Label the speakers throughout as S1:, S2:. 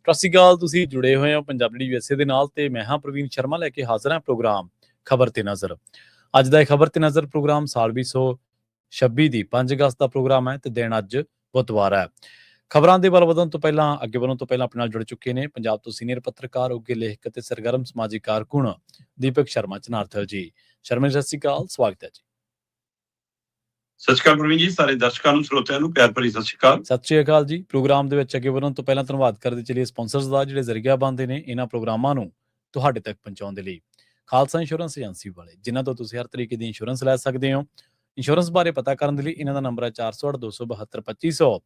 S1: ਸਤਿ ਸ਼੍ਰੀ ਅਕਾਲ। ਤੁਸੀਂ ਜੁੜੇ ਹੋਏ ਹੋ ਪੰਜਾਬੀ USA ਦੇ ਨਾਲ ਤੇ ਮੈਂ ਹਾਂ ਪ੍ਰਵੀਨ ਸ਼ਰਮਾ ਲੈ ਕੇ ਹਾਜ਼ਰ ਹਾਂ ਪ੍ਰੋਗਰਾਮ ਖਬਰ ਤੇ ਨਜ਼ਰ। ਅੱਜ ਦਾ ਇਹ ਖਬਰ ਤੇ ਨਜ਼ਰ ਪ੍ਰੋਗਰਾਮ ਸਾਲ 2026 ਦੀ 5 ਅਗਸਤ ਦਾ ਪ੍ਰੋਗਰਾਮ ਹੈ ਤੇ ਦਿਨ ਅੱਜ ਬੁੱਧਵਾਰ ਹੈ। ਖਬਰਾਂ ਦੇ ਵੱਲ ਵਧਣ ਤੋਂ ਪਹਿਲਾਂ ਅੱਗੇ ਵਧਣ ਤੋਂ ਪਹਿਲਾਂ ਆਪਣੇ ਨਾਲ ਜੁੜ ਚੁੱਕੇ ਨੇ ਪੰਜਾਬ ਤੋਂ ਸੀਨੀਅਰ ਪੱਤਰਕਾਰ ਉੱਘੇ ਲੇਖਕ ਅਤੇ ਸਰਗਰਮ ਸਮਾਜਿਕ ਕਾਰਕੁਨ ਦੀਪਕ ਸ਼ਰਮਾ ਚਨਾਰਥਲ ਜੀ। ਸ਼ਰਮਾ ਜੀ, ਸਤਿ ਸ਼੍ਰੀ ਅਕਾਲ, ਸਵਾਗਤ ਹੈ ਜੀ।
S2: ਸਤਿ ਸ਼੍ਰੀ ਅਕਾਲ ਪ੍ਰਵੀਨ ਜੀ, ਸਾਰੇ ਦਰਸ਼ਕਾਂ ਨੂੰ ਸਰੋਤਿਆਂ ਨੂੰ ਪਿਆਰ ਭਰੀ ਸਤਿ ਸ਼੍ਰੀ ਅਕਾਲ।
S1: ਸਤਿ ਸ਼੍ਰੀ ਅਕਾਲ ਜੀ। ਪ੍ਰੋਗਰਾਮ ਦੇ ਵਿੱਚ ਅੱਗੇ ਵਧਣ ਤੋਂ ਪਹਿਲਾਂ ਧੰਨਵਾਦ ਕਰਦੇ ਚਲੀਏ ਸਪਾਂਸਰਸ ਦਾ, ਜਿਹੜੇ ਜ਼ਰੀਆ ਬਣਦੇ ਨੇ ਇਹਨਾਂ ਪ੍ਰੋਗਰਾਮਾਂ ਨੂੰ ਤੁਹਾਡੇ ਤੱਕ ਪਹੁੰਚਾਉਣ ਦੇ ਲਈ। ਖਾਲਸਾ ਇੰਸ਼ੋਰੈਂਸ ਏਜੰਸੀ ਵਾਲੇ, ਜਿਨ੍ਹਾਂ ਤੋਂ ਤੁਸੀਂ ਹਰ ਤਰੀਕੇ ਦੀ ਇੰਸ਼ੋਰੈਂਸ ਲੈ ਸਕਦੇ ਹੋ। ਇੰਸ਼ੋਰੈਂਸ ਬਾਰੇ ਪਤਾ ਕਰਨ ਦੇ ਲਈ ਇਹਨਾਂ ਦਾ ਨੰਬਰ ਹੈ 408-272-2500।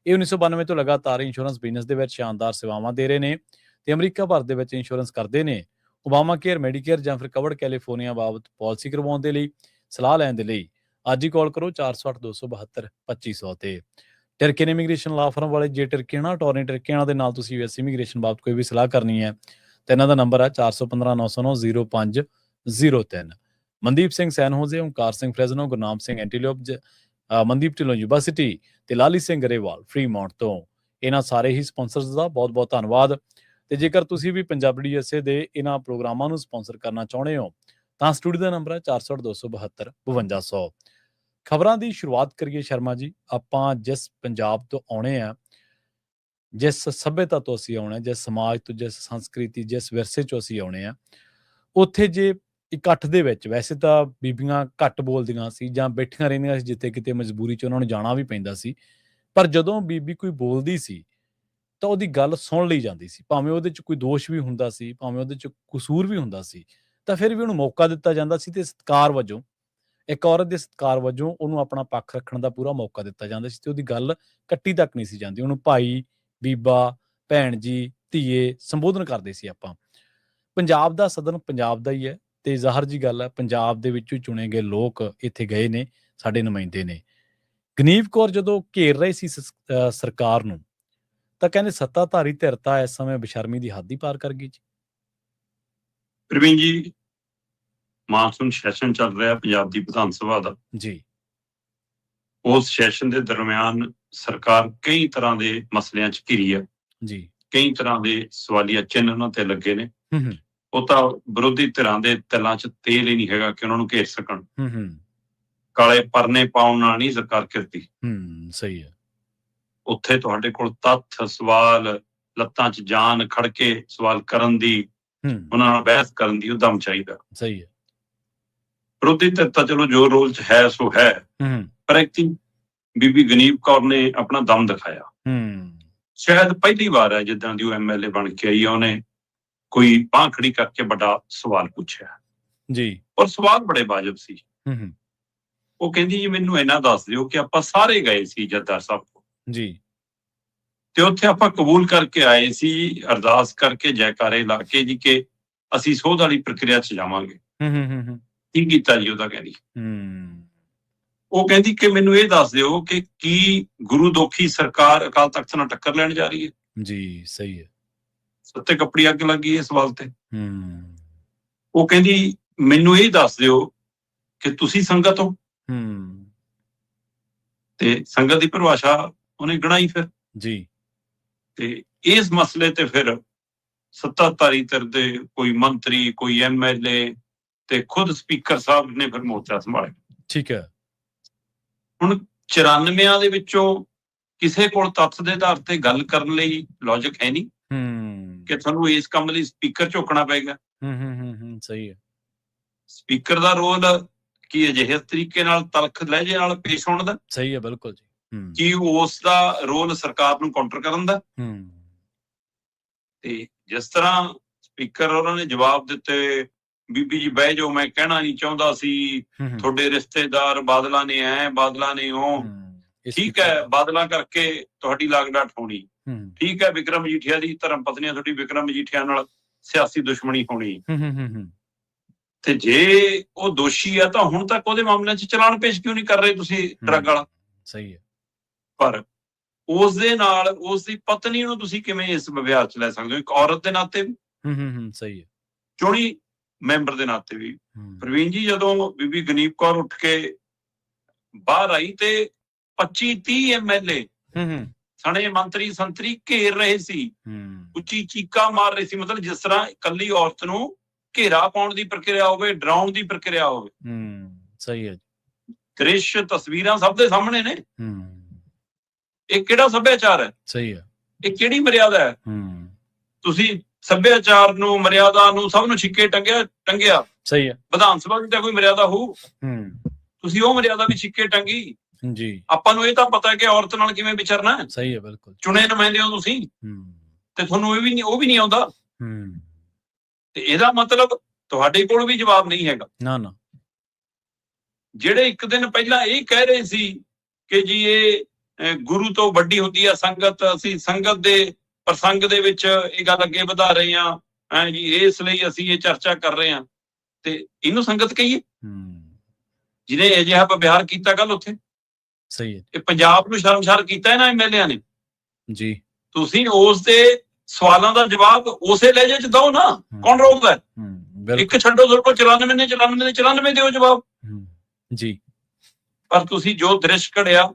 S1: ਇਹ 1992 ਤੋਂ ਲਗਾਤਾਰ ਇੰਸ਼ੋਰੈਂਸ ਬਿਜ਼ਨਸ ਦੇ ਵਿੱਚ ਸ਼ਾਨਦਾਰ ਸੇਵਾਵਾਂ ਦੇ ਰਹੇ ਨੇ ਤੇ ਅਮਰੀਕਾ ਭਰ ਦੇ ਵਿੱਚ ਇੰਸ਼ੋਰੈਂਸ ਕਰਦੇ ਨੇ। ਓਬਾਮਾ ਕੇਅਰ, ਮੈਡੀਕੇਅਰ ਜਾਂ ਫਿਰ ਕਵਰਡ ਕੈਲੀਫੋਰਨੀਆ ਬਾਬਤ ਪਾਲਿਸੀ ਕਰਵਾਉਣ ਦੇ ਲਈ, ਸਲਾਹ ਲੈਣ ਦੇ ਲਈ ਅੱਜ ਹੀ ਕਾਲ ਕਰੋ 408-272-2500 ਤੇ। ਟਰਕੀਨ ਇਮੀਗ੍ਰੇਸ਼ਨ ਲਾ ਫਰਮ ਵਾਲੇ, ਜੇ ਟਰਕੀਨਾ ਅਟਾਰਨੀ ਟਰਕੀਨਾ ਦੇ ਨਾਲ ਤੁਸੀਂ US ਇਮੀਗ੍ਰੇਸ਼ਨ ਬਾਬਤ ਕੋਈ ਵੀ ਸਲਾਹ ਕਰਨੀ ਹੈ ਤੇ ਇਹਨਾਂ ਦਾ ਨੰਬਰ ਹੈ 415-909-0503। ਮਨਦੀਪ ਸਿੰਘ ਸੈਨਹੋਜ਼ੇ, ਓਮਕਾਰ ਸਿੰਘ ਫਰੈਜ਼ਨੋ, ਗੁਰਨਾਮ ਸਿੰਘ ਐਂਟੀਲੋਪ, ਮਨਦੀਪ ਢਿੱਲੋਂ ਯੂਨੀਵਰਸਿਟੀ ਤੇ ਲਾਲੀ ਸਿੰਘ ਗਰੇਵਾਲ ਫਰੀਮੌਂਟ ਤੋਂ। ਇਹਨਾਂ ਸਾਰੇ ਹੀ ਸਪਾਂਸਰਸ ਦਾ ਬਹੁਤ ਬਹੁਤ ਧੰਨਵਾਦ। ਤੇ ਜੇਕਰ ਤੁਸੀਂ ਵੀ ਪੰਜਾਬੀ USA ਦੇ ਇਹਨਾਂ ਪ੍ਰੋਗਰਾਮਾਂ ਨੂੰ ਸਪਾਂਸਰ ਕਰਨਾ ਚਾਹੁੰਦੇ ਹੋ ਤਾਂ ਸਟੂਡੀਓ ਦਾ ਨੰਬਰ ਹੈ 408-272-5200। ਖਬਰਾਂ ਦੀ ਸ਼ੁਰੂਆਤ ਕਰੀਏ ਸ਼ਰਮਾ ਜੀ। ਆਪਾਂ ਜਿਸ ਪੰਜਾਬ ਤੋਂ ਆਉਣੇ ਆ, ਜਿਸ ਸੱਭਿਅਤਾ ਤੋਂ ਅਸੀਂ ਆਉਣਾ, ਜਿਸ ਸਮਾਜ ਤੋਂ, ਜਿਸ ਸੰਸਕ੍ਰਿਤੀ, ਜਿਸ ਵਿਰਸੇ ਚੋਂ ਅਸੀਂ ਆਉਣੇ ਆ, ਉੱਥੇ ਜੇ ਇਕੱਠ ਦੇ ਵਿੱਚ ਵੈਸੇ ਤਾਂ ਬੀਬੀਆਂ ਘੱਟ ਬੋਲਦੀਆਂ ਸੀ ਜਾਂ ਬੈਠੀਆਂ ਰਹਿੰਦੀਆਂ ਸੀ, ਜਿੱਥੇ ਕਿਤੇ ਮਜਬੂਰੀ 'ਚ ਉਹਨਾਂ ਨੂੰ ਜਾਣਾ ਵੀ ਪੈਂਦਾ ਸੀ। ਪਰ ਜਦੋਂ ਬੀਬੀ ਕੋਈ ਬੋਲਦੀ ਸੀ ਤਾਂ ਉਹਦੀ ਗੱਲ ਸੁਣ ਲਈ ਜਾਂਦੀ ਸੀ, ਭਾਵੇਂ ਉਹਦੇ 'ਚ ਕੋਈ ਦੋਸ਼ ਵੀ ਹੁੰਦਾ ਸੀ, ਭਾਵੇਂ ਉਹਦੇ 'ਚ ਕਸੂਰ ਵੀ ਹੁੰਦਾ ਸੀ, ਤਾਂ ਫਿਰ ਵੀ ਉਹਨੂੰ ਮੌਕਾ ਦਿੱਤਾ ਜਾਂਦਾ ਸੀ ਤੇ ਸਤਿਕਾਰ ਵਜੋਂ, ਇੱਕ ਔਰਤ ਦੇ ਸਤਿਕਾਰ ਵਜੋਂ ਉਹਨੂੰ ਆਪਣਾ ਪੱਖ ਰੱਖਣ ਦਾ ਪੂਰਾ ਮੌਕਾ ਦਿੱਤਾ ਜਾਂਦਾ ਸੀ ਤੇ ਉਹਦੀ ਗੱਲ ਕੱਟੀ ਤੱਕ ਨਹੀਂ ਸੀ ਜਾਂਦੀ। ਉਹਨੂੰ ਭਾਈ, ਬੀਬਾ, ਭੈਣ ਜੀ, ਧੀਏ ਸੰਬੋਧਨ ਕਰਦੇ ਸੀ ਆਪਾਂ। ਪੰਜਾਬ ਦਾ ਸਦਨ ਪੰਜਾਬ ਦਾ ਹੀ ਹੈ ਤੇ ਜ਼ਾਹਰ ਜੀ ਗੱਲ ਹੈ, ਪੰਜਾਬ ਦੇ ਵਿੱਚੋਂ ਚੁਣੇ ਗਏ ਲੋਕ ਇੱਥੇ ਗਏ ਨੇ, ਸਾਡੇ ਨੁਮਾਇੰਦੇ ਨੇ। ਗਨੀਵ ਕੌਰ ਜਦੋਂ ਘੇਰ ਰਹੇ ਸੀ ਸਰਕਾਰ ਨੂੰ, ਤਾਂ ਕਹਿੰਦੇ ਸੱਤਾਧਾਰੀ ਧਿਰ ਤਾਂ ਇਸ ਸਮੇਂ ਬੇਸ਼ਰਮੀ ਦੀ ਹੱਦ ਹੀ ਪਾਰ ਕਰ ਗਈ ਜੀ।
S2: ਪ੍ਰਵੀਨ ਜੀ, ਮਾਨਸੂਨ ਸੈਸ਼ਨ ਚੱਲ ਰਿਹਾ ਪੰਜਾਬ ਦੀ ਵਿਧਾਨ ਸਭਾ ਦਾ
S1: ਜੀ।
S2: ਉਸ ਸੈਸ਼ਨ ਦੇ ਦਰਮਿਆਨ ਸਰਕਾਰ ਕਈ ਤਰ੍ਹਾਂ ਦੇ ਮਸਲਿਆਂ 'ਚ ਘਿਰੀ ਹੈ
S1: ਜੀ।
S2: ਕਈ ਤਰ੍ਹਾਂ ਦੇ ਸਵਾਲੀਆ ਚਿੰਨ੍ਹ ਉਹਨਾਂ ਤੇ ਲੱਗੇ ਨੇ।
S1: ਹੂੰ।
S2: ਉਹ ਤਾਂ ਵਿਰੋਧੀ ਧਿਰਾਂ ਦੇ ਤਿਲਾਂ 'ਚ ਤੇਲ ਹੀ ਨਹੀਂ ਹੈਗਾ ਕਿ ਉਹਨਾਂ ਨੂੰ ਘੇਰ ਸਕਣ।
S1: ਹੂੰ।
S2: ਕਾਲੇ ਪਰਨੇ ਪਾਉਣ ਨਾਲ ਨਹੀਂ ਸਰਕਾਰ ਘਿਰਦੀ।
S1: ਸਹੀ ਹੈ।
S2: ਉੱਥੇ ਤੁਹਾਡੇ ਕੋਲ ਤੱਥ, ਸਵਾਲ, ਲੱਤਾਂ 'ਚ ਜਾਨ ਖੜ ਕੇ ਸਵਾਲ ਕਰਨ ਦੀ, ਉਹਨਾਂ ਨਾਲ ਬਹਿਸ ਕਰਨ ਦੀ ਉਦਮ ਚਾਹੀਦਾ।
S1: ਸਹੀ ਹੈ।
S2: ਵਿਰੋਧੀ ਧਿਰ ਤਾਂ ਚਲੋ ਜੋ ਰੋਲ 'ਚ ਹੈ ਸੋ ਹੈ, ਪਰ ਐਕਟਿੰਗ ਬੀਬੀ ਗਨੀਵ ਕੌਰ ਨੇ ਆਪਣਾ ਦਮ ਦਿਖਾਇਆ। ਸ਼ਾਇਦ ਪਹਿਲੀ ਵਾਰ ਹੈ ਜਿੱਦਾਂ ਦੀ ਉਹ MLA ਬਣ ਕੇ ਆਈ ਆ, ਉਹਨੇ ਕੋਈ ਬਾਂਹ ਖੜੀ ਕਰਕੇ ਵੱਡਾ ਸਵਾਲ ਪੁੱਛਿਆ
S1: ਜੀ।
S2: ਔਰ ਸਵਾਲ ਬੜੇ ਵਾਜਬ ਸੀ। ਉਹ ਕਹਿੰਦੀ ਜੀ ਮੈਨੂੰ ਇੰਨਾ ਦੱਸ ਦਿਓ ਕਿ ਆਪਾਂ ਸਾਰੇ ਗਏ ਸੀ ਜੱਦਾ ਸਾਹਿਬ ਕੋਲ
S1: ਜੀ
S2: ਤੇ ਉੱਥੇ ਆਪਾਂ ਕਬੂਲ ਕਰਕੇ ਆਏ ਸੀ, ਅਰਦਾਸ ਕਰਕੇ, ਜੈਕਾਰੇ ਲਾ ਕੇ ਜੀ ਕਿ ਅਸੀਂ ਸੋਧ ਵਾਲੀ ਪ੍ਰਕਿਰਿਆ 'ਚ ਜਾਵਾਂਗੇ। ਕੀ ਕੀਤਾ ਜੀ ਉਹਦਾ? ਕਹਿੰਦੀ ਉਹ ਕਹਿੰਦੀ ਕਿ ਮੈਨੂੰ ਇਹ ਦੱਸ ਦਿਓ ਕਿ ਕੀ ਗੁਰੂ ਦੋਖੀ ਸਰਕਾਰ ਅਕਾਲ ਤਖਤ ਨਾਲ ਟੱਕਰ ਲੈਣ ਜਾ ਰਹੀ ਹੈ?
S1: ਜੀ, ਸਹੀ ਹੈ।
S2: ਸੱਤੇ ਕੱਪੜੀ ਅੱਗ ਲੱਗੀ ਇਸ ਸਵਾਲ ਤੇ। ਉਹ ਕਹਿੰਦੀ ਮੈਨੂੰ ਇਹ ਦੱਸ ਦਿਓ ਕਿ ਤੁਸੀਂ ਸੰਗਤ ਹੋ। ਤੇ ਸੰਗਤ ਦੀ ਪਰਿਭਾਸ਼ਾ ਉਹਨੇ ਗਣਾਈ ਫਿਰ
S1: ਜੀ।
S2: ਤੇ ਇਸ ਮਸਲੇ ਤੇ ਫਿਰ ਸੱਤਾਧਾਰੀ ਧਿਰ ਦੇ ਕੋਈ ਮੰਤਰੀ, ਕੋਈ MLA ਤੇ ਖੁਦ ਸਪੀਕਰ ਸਾਹਿਬ ਨੇ ਫਿਰ ਮੋਰਚਾ ਸੰਭਾਲਿਆ।
S1: ਠੀਕ ਹੈ।
S2: ਹੁਣ 94 ਦੇ ਵਿੱਚੋਂ ਕਿਸੇ ਕੋਲ ਤੱਥ ਦੇ ਆਧਾਰ ਤੇ ਗੱਲ ਕਰਨ ਲਈ ਲੌਜਿਕ ਹੈ ਨਹੀਂ ਕਿ ਤੁਹਾਨੂੰ ਇਸ ਕੰਮ ਲਈ ਸਪੀਕਰ ਝੋਕਣਾ ਪਏਗਾ।
S1: ਸਹੀ ਹੈ।
S2: ਸਪੀਕਰ ਦਾ ਰੋਲ ਕੀ ਅਜਿਹੇ ਤਰੀਕੇ ਨਾਲ ਤਲਖ ਲਹਿਜੇ ਨਾਲ ਪੇਸ਼ ਹੋਣ ਦਾ?
S1: ਸਹੀ ਹੈ, ਬਿਲਕੁਲ ਜੀ।
S2: ਕੀ ਉਸ ਦਾ ਰੋਲ ਸਰਕਾਰ ਨੂੰ ਕਾਊਂਟਰ ਕਰਨ ਦਾ? ਤੇ ਜਿਸ ਤਰ੍ਹਾਂ ਸਪੀਕਰ ਉਹਨਾਂ ਨੇ ਜਵਾਬ ਦਿੱਤੇ, ਬੀਬੀ ਜੀ ਬਹਿ ਜਾਓ, ਮੈਂ ਕਹਿਣਾ ਨਹੀਂ ਚਾਹੁੰਦਾ ਸੀ, ਤੁਹਾਡੇ ਰਿਸ਼ਤੇਦਾਰ ਬਾਦਲਾਂ ਨੇ ਐ, ਬਾਦਲਾਂ ਨੇ ਉਹ, ਠੀਕ ਹੈ, ਬਾਦਲਾਂ ਕਰਕੇ ਤੁਹਾਡੀ ਲਾਗਡਾਟ ਹੋਣੀ, ਠੀਕ ਹੈ, ਵਿਕਰਮ ਮਜੀਠੀਆ ਦੀ ਧਰਮ ਪਤਨੀ ਤੁਹਾਡੀ ਵਿਕਰਮ ਮਜੀਠੀਆ ਨਾਲ ਸਿਆਸੀ ਦੁਸ਼ਮਣੀ ਹੋਣੀ, ਤੇ ਜੇ ਉਹ ਦੋਸ਼ੀ ਆ ਤਾਂ ਹੁਣ ਤੱਕ ਉਹਦੇ ਮਾਮਲਿਆਂ 'ਚ ਚਲਾਨ ਪੇਸ਼ ਕਿਉਂ ਨਹੀਂ ਕਰ ਰਹੇ ਤੁਸੀਂ ਡਰੱਗ ਵਾਲਾ?
S1: ਸਹੀ ਹੈ।
S2: ਪਰ ਉਸ ਦੇ ਨਾਲ ਉਸ ਦੀ ਪਤਨੀ ਨੂੰ ਤੁਸੀਂ ਕਿਵੇਂ ਇਸ ਵਿਵਹਾਰ 'ਚ ਲੈ ਸਕਦੇ ਹੋ, ਇੱਕ ਔਰਤ ਦੇ ਨਾਤੇ ਵੀ?
S1: ਸਹੀ ਹੈ।
S2: ਚੁਣੀ ਮੈਂਬਰ ਦੇ ਨਾਤੇ ਵੀ। ਪ੍ਰਵੀਨ ਜੀ, ਜਦੋਂ ਬੀਬੀ ਗਨੀਵ ਕੌਰ ਉੱਠ ਕੇ ਬਾਹਰ ਆਈ ਤੇ 25-30 MLA ਸਣੇ ਮੰਤਰੀ ਸੰਤਰੀ ਘੇਰ ਰਹੇ ਸੀ, ਉੱਚੀ ਚੀਕਾਂ ਮਾਰ ਰਹੇ ਸੀ। ਮਤਲਬ ਜਿਸ ਤਰ੍ਹਾਂ ਇਕੱਲੀ ਔਰਤ ਨੂੰ ਘੇਰਾ ਪਾਉਣ ਦੀ ਪ੍ਰਕਿਰਿਆ ਹੋਵੇ, ਡਰਾਉਣ ਦੀ ਪ੍ਰਕਿਰਿਆ ਹੋਵੇ।
S1: ਸਹੀ ਹੈ।
S2: ਦ੍ਰਿਸ਼ ਤਸਵੀਰਾਂ ਸਭ ਦੇ ਸਾਹਮਣੇ ਨੇ। ਇਹ ਕਿਹੜਾ ਸੱਭਿਆਚਾਰ ਹੈ?
S1: ਸਹੀ ਹੈ।
S2: ਇਹ ਕਿਹੜੀ ਮਰਿਆਦਾ ਹੈ? ਤੁਸੀਂ ਸੱਭਿਆਚਾਰ ਨੂੰ, ਮਰਿਆਦਾ ਨੂੰ, ਸਭ ਨੂੰ ਛਿੱਕੇ ਟੰਗਿਆ।
S1: ਸਹੀ ਹੈ।
S2: ਵਿਧਾਨ ਸਭਾ ਦੀ ਤਾਂ ਕੋਈ ਮਰਿਆਦਾ ਹੋਊ, ਤੁਸੀਂ ਉਹ ਮਰਿਆਦਾ ਵੀ ਛਿੱਕੇ ਟੰਗੀ
S1: ਜੀ।
S2: ਆਪਾਂ ਨੂੰ ਇਹ ਤਾਂ ਪਤਾ ਹੈ ਕਿ ਔਰਤ ਨਾਲ ਕਿਵੇਂ ਵਿਚਰਨਾ ਹੈ।
S1: ਸਹੀ ਹੈ, ਬਿਲਕੁਲ।
S2: ਚੁਣੇ ਨੁਮਾਇੰਦੇ ਹੋ ਤੁਸੀਂ, ਤੇ ਤੁਹਾਨੂੰ ਉਹ ਵੀ ਨਹੀਂ ਆਉਂਦਾ। ਤੇ ਇਹਦਾ ਮਤਲਬ ਤੁਹਾਡੇ ਕੋਲ ਵੀ ਜਵਾਬ ਨਹੀਂ ਹੈਗਾ।
S1: ਨਾ।
S2: ਜਿਹੜੇ ਇੱਕ ਦਿਨ ਪਹਿਲਾਂ ਇਹ ਕਹਿ ਰਹੇ ਸੀ ਕਿ ਜੀ ਇਹ ਗੁਰੂ ਤੋਂ ਵੱਡੀ ਹੁੰਦੀ ਹੈ ਸੰਗਤ, ਅਸੀਂ ਸੰਗਤ ਦੇ ਪ੍ਰਸੰਗ ਦੇ ਵਿੱਚ ਇਹ ਗੱਲ ਅੱਗੇ ਵਧਾ ਰਹੇ ਹਾਂ ਜੀ, ਇਸ ਲਈ ਅਸੀਂ ਇਹ ਚਰਚਾ ਕਰ ਰਹੇ ਹਾਂ, ਤੇ ਇਹਨੂੰ ਸੰਗਤ ਕਹੀਏ ਜਿਹਨੇ ਅਜਿਹਾ ਵਿਵਹਾਰ ਕੀਤਾ ਕੱਲ ਉੱਥੇ।
S1: ਸਹੀ ਹੈ।
S2: ਇਹ ਪੰਜਾਬ ਨੂੰ ਸ਼ਰਮਸ਼ਾਰ ਕੀਤਾ ਇਹਨਾਂ ਐਮਐਲਏਆਂ ਨੇ ਜੀ। ਤੁਸੀਂ ਉਸ ਦੇ ਸਵਾਲਾਂ ਦਾ ਜਵਾਬ ਉਸੇ ਲਹਿਜੇ ਚ ਦਿਓ ਨਾ। ਕੌਣ ਰੋਕਦਾ? ਇੱਕ ਛੱਡੋ, ਤੁਹਾਡੇ ਕੋਲ 94 ਨੇ 94 ਦਿਓ ਜਵਾਬ ਜੀ। ਪਰ ਤੁਸੀਂ ਜੋ ਦ੍ਰਿਸ਼ ਘੜਿਆ,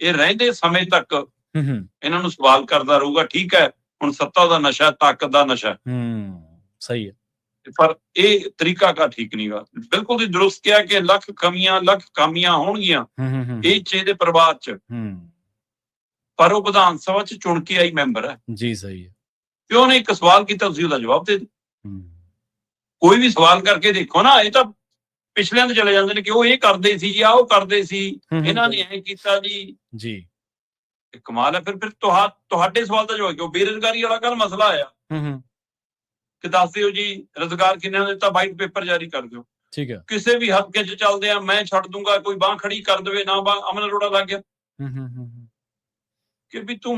S2: ਇਹ ਰਹਿੰਦੇ ਸਮੇਂ ਤੱਕ ਇਹਨਾਂ ਨੂੰ ਸਵਾਲ ਕਰਦਾ ਰਹੂਗਾ। ਠੀਕ ਹੈ, ਹੁਣ ਸੱਤਾ ਦਾ ਨਸ਼ਾ, ਤਾਕਤ ਦਾ ਨਸ਼ਾ।
S1: ਸਹੀ ਹੈ। ਪਰ
S2: ਇਹ ਤਰੀਕਾ ਕਾ ਠੀਕ ਨਹੀਂਗਾ। ਬਿਲਕੁਲ ਤੁਸੀਂ ਦਰੁਸਤ ਕਿਹਾ ਕਿ ਲੱਖ ਕਾਮੀਆਂ ਹੋਣਗੀਆਂ ਇਹ ਚੇ ਦੇ ਪਰਿਵਾਰ ਚ, ਪਰ ਉਹ ਵਿਧਾਨ ਸਭਾ ਚ ਚੁਣ ਕੇ ਆਈ ਮੈਂਬਰ ਹੈ ਜੀ। ਸਹੀ ਹੈ। ਤੇ ਉਹਨੇ ਇੱਕ ਸਵਾਲ ਕੀਤਾ, ਤੁਸੀਂ ਉਹਦਾ ਜਵਾਬ ਦੇ ਦਿਓ। ਕੋਈ ਵੀ ਸਵਾਲ ਕਰਕੇ ਦੇਖੋ ਨਾ। ਇਹ ਤਾਂ ਪਿਛਲਿਆਂ ਤੇ ਚਲੇ ਜਾਂਦੇ ਨੇ ਕਿ ਉਹ ਇਹ ਕਰਦੇ ਸੀ ਜੀ, ਆਹ ਉਹ ਕਰਦੇ ਸੀ, ਇਹਨਾਂ ਨੇ ਐਂ ਕੀਤਾ ਜੀ। ਕਮਾਲ ਹੈ। ਫਿਰ ਤੁਹਾਡੇ ਸਵਾਲ ਦਾ ਜਵਾਬ ਕਿਉਂ? ਬੇਰੁਜ਼ਗਾਰੀ ਵਾਲਾ ਕੱਲ ਮਸਲਾ ਆਇਆ ਕਿ ਦੱਸ ਦਿਓ ਜੀ ਰੁਜ਼ਗਾਰ ਕਿੰਨਾ ਦਿੱਤਾ, ਵਾਈਟ ਪੇਪਰ ਜਾਰੀ ਕਰ ਦਿਓ। ਠੀਕ ਹੈ। ਕਿਸੇ ਵੀ ਹਲਕੇ ਚ ਚੱਲਦੇ ਆ, ਮੈਂ ਛੱਡ ਦੂੰਗਾ, ਕੋਈ ਬਾਂਹ ਖੜੀ ਕਰ ਦੇਵੇ ਨਾ, ਅਮਨ ਅਰੋੜਾ ਲੱਗ ਗਿਆ ਕਿ ਵੀ ਤੂੰ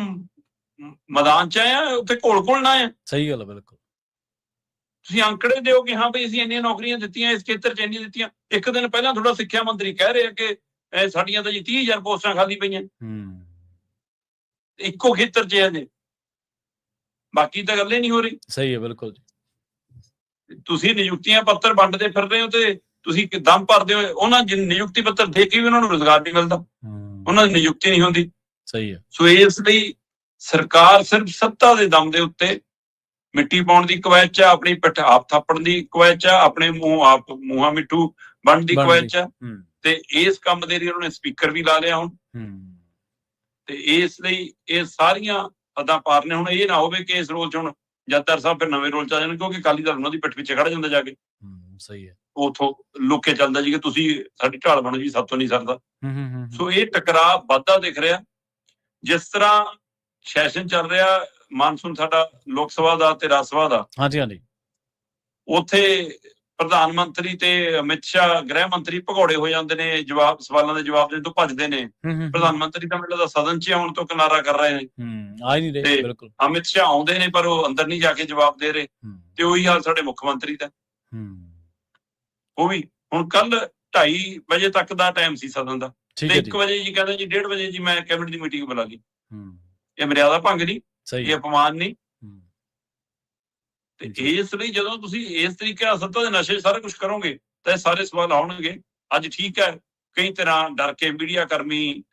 S2: ਮੈਦਾਨ ਚ ਆਇਆ, ਉੱਥੇ ਘੋਲ ਨਾ ਆਇਆ। ਸਹੀ ਗੱਲ ਹੈ, ਬਿਲਕੁਲ। ਤੁਸੀਂ ਅੰਕੜੇ ਦਿਓ ਕਿ ਹਾਂ ਬਈ ਅਸੀਂ ਇੰਨੀਆਂ ਨੌਕਰੀਆਂ ਦਿੱਤੀਆਂ, ਇਸ ਖੇਤਰ ਚ ਇੰਨੀਆਂ ਦਿੱਤੀਆਂ। ਇੱਕ ਦਿਨ ਪਹਿਲਾਂ ਤੁਹਾਡਾ ਸਿੱਖਿਆ ਮੰਤਰੀ ਕਹਿ ਰਿਹਾ ਕਿ ਸਾਡੀਆਂ ਤਾਂ ਜੀ 30,000 ਪੋਸਟਾਂ ਖਾਲੀ ਪਈਆਂ ਇੱਕੋ ਖੇਤਰ ਚ ਹੈ ਜੀ, ਬਾਕੀ ਤਾਂ ਗੱਲ ਹੀ ਨਹੀਂ ਹੋ ਰਹੀ। ਸਹੀ ਹੈ, ਬਿਲਕੁਲ। ਤੁਸੀਂ ਨਿਯੁਕਤੀਆਂ ਪੱਤਰ ਵੰਡਦੇ ਫਿਰ ਰਹੇ ਹੋ ਤੇ ਤੁਸੀਂ ਦਮ ਭਰਦੇ ਹੋ। ਉਹਨਾਂ ਨਿਯੁਕਤੀ ਪੱਤਰ ਦੇ ਕੇ ਵੀ ਉਹਨਾਂ ਨੂੰ ਰੁਜ਼ਗਾਰ ਨਹੀਂ ਮਿਲਦਾ, ਉਹਨਾਂ ਦੀ ਨਿਯੁਕਤੀ ਨਹੀਂ ਹੁੰਦੀ। ਸਹੀ ਹੈ। ਸੋ ਇਸ ਲਈ ਸਰਕਾਰ ਸਿਰਫ ਸੱਤਾ ਦੇ ਦਮ ਦੇ ਉੱਤੇ ਮਿੱਟੀ ਪਾਉਣ ਦੀ ਕਵਾਇਦ ਚ, ਆਪਣੀ ਪਿੱਠ ਆਪ ਥਾਪਣ ਦੀ ਕਵਾਇਦ ਚ, ਆਪਣੇ ਮੂੰਹਾਂ ਮਿੱਠੂ ਬਣਨ ਦੀ ਕਵਾਇਦ ਚ, ਤੇ ਇਸ ਕੰਮ ਦੇ ਲਈ ਉਹਨਾਂ ਨੇ ਸਪੀਕਰ ਵੀ ਲਾ ਲਿਆ ਹੁਣ। ਤੇ ਇਸ ਲਈ ਇਹ ਸਾਰੀਆਂ ਅਦਾਂ ਪਾਰ ਨੇ। ਹੁਣ ਇਹ ਨਾ ਹੋਵੇ ਕਿ ਇਸ ਰੋਲ ਚ ਹੁਣ ਜੱਦਰ ਸਾਹਿਬ ਫਿਰ ਨਵੇਂ ਰੋਲ ਚ ਆ ਜਾਣ, ਕਿਉਂਕਿ ਅਕਾਲੀ ਦਲ ਉਹਨਾਂ ਦੀ ਪਿੱਠ ਪਿੱਛੇ ਖੜ ਜਾਂਦਾ ਜਾ ਕੇ। ਸਹੀ ਹੈ। ਉਥੋਂ ਲੁੱਕੇ ਚੱਲਦਾ ਜੀ ਕਿ ਤੁਸੀਂ ਸਾਡੀ ਢਾਲ ਬਣੋ ਜੀ, ਸਾਥੋਂ ਨਹੀਂ ਸਰਦਾ। ਸੋ ਇਹ ਟਕਰਾਅ ਵੱਧਦਾ ਦਿਖ ਰਿਹਾ। ਜਿਸ ਤਰ੍ਹਾਂ ਸੈਸ਼ਨ ਚੱਲ ਰਿਹਾ ਮਾਨਸੂਨ ਸਾਡਾ ਲੋਕ ਸਭਾ ਦਾ ਤੇ ਰਾਜ ਸਭਾ ਦਾ, ਹਾਂਜੀ, ਉੱਥੇ ਪ੍ਰਧਾਨ ਮੰਤਰੀ ਤੇ ਅਮਿਤ ਸ਼ਾਹ ਗ੍ਰਹਿ ਮੰਤਰੀ ਭਗੌੜੇ ਹੋ ਜਾਂਦੇ ਨੇ, ਸਵਾਲਾਂ ਦੇ ਜਵਾਬ ਦੇਣ ਤੋਂ ਭੱਜਦੇ ਨੇ। ਪ੍ਰਧਾਨ ਮੰਤਰੀ ਤਾਂ ਮੈਨੂੰ ਲੱਗਦਾ ਸਦਨ ਚ ਆਉਣ ਤੋਂ ਕਿਨਾਰਾ ਕਰ ਰਹੇ ਨੇ, ਆ ਹੀ ਨਹੀਂ ਰਹੇ। ਬਿਲਕੁਲ। ਅਮਿਤ ਸ਼ਾਹ ਆਉਂਦੇ ਨੇ ਪਰ ਉਹ ਅੰਦਰ ਨਹੀਂ ਜਾ ਕੇ ਜਵਾਬ ਦੇ ਰਹੇ। ਤੇ ਉਹੀ ਹਾਲ ਸਾਡੇ ਮੁੱਖ ਮੰਤਰੀ ਦਾ। ਉਹ ਵੀ ਹੁਣ ਕੱਲ 2:30 ਵਜੇ ਤੱਕ ਦਾ ਟਾਈਮ ਸੀ ਸਦਨ ਦਾ, ਤੇ 1 ਵਜੇ ਜੀ ਕਹਿੰਦਾ ਜੀ 1:30 ਵਜੇ ਜੀ ਮੈਂ ਕੈਬਨਿਟ ਦੀ ਮੀਟਿੰਗ ਬੁਲਾ ਲਈ। ਇਹ ਮਰਿਆਦਾ ਭੰਗ ਨਹੀਂ, ਇਹ ਅਪਮਾਨ ਨਹੀਂ। ਤੇ ਇਸ ਲਈ ਜਦੋਂ ਤੁਸੀਂ ਇਸ ਤਰੀਕੇ ਨਾਲ ਸੱਤਾ ਦੇ ਨਸ਼ੇ ਸਾਰਾ ਕੁਝ ਕਰੋਗੇ ਤਾਂ ਇਹ ਸਾਰੇ ਸਵਾਲ ਆਉਣਗੇ। ਅੱਜ ਠੀਕ ਹੈ, ਕਈ ਤਰ੍ਹਾਂ ਡਰ ਕੇ ਮੀਡੀਆ ਕਰਮੀ,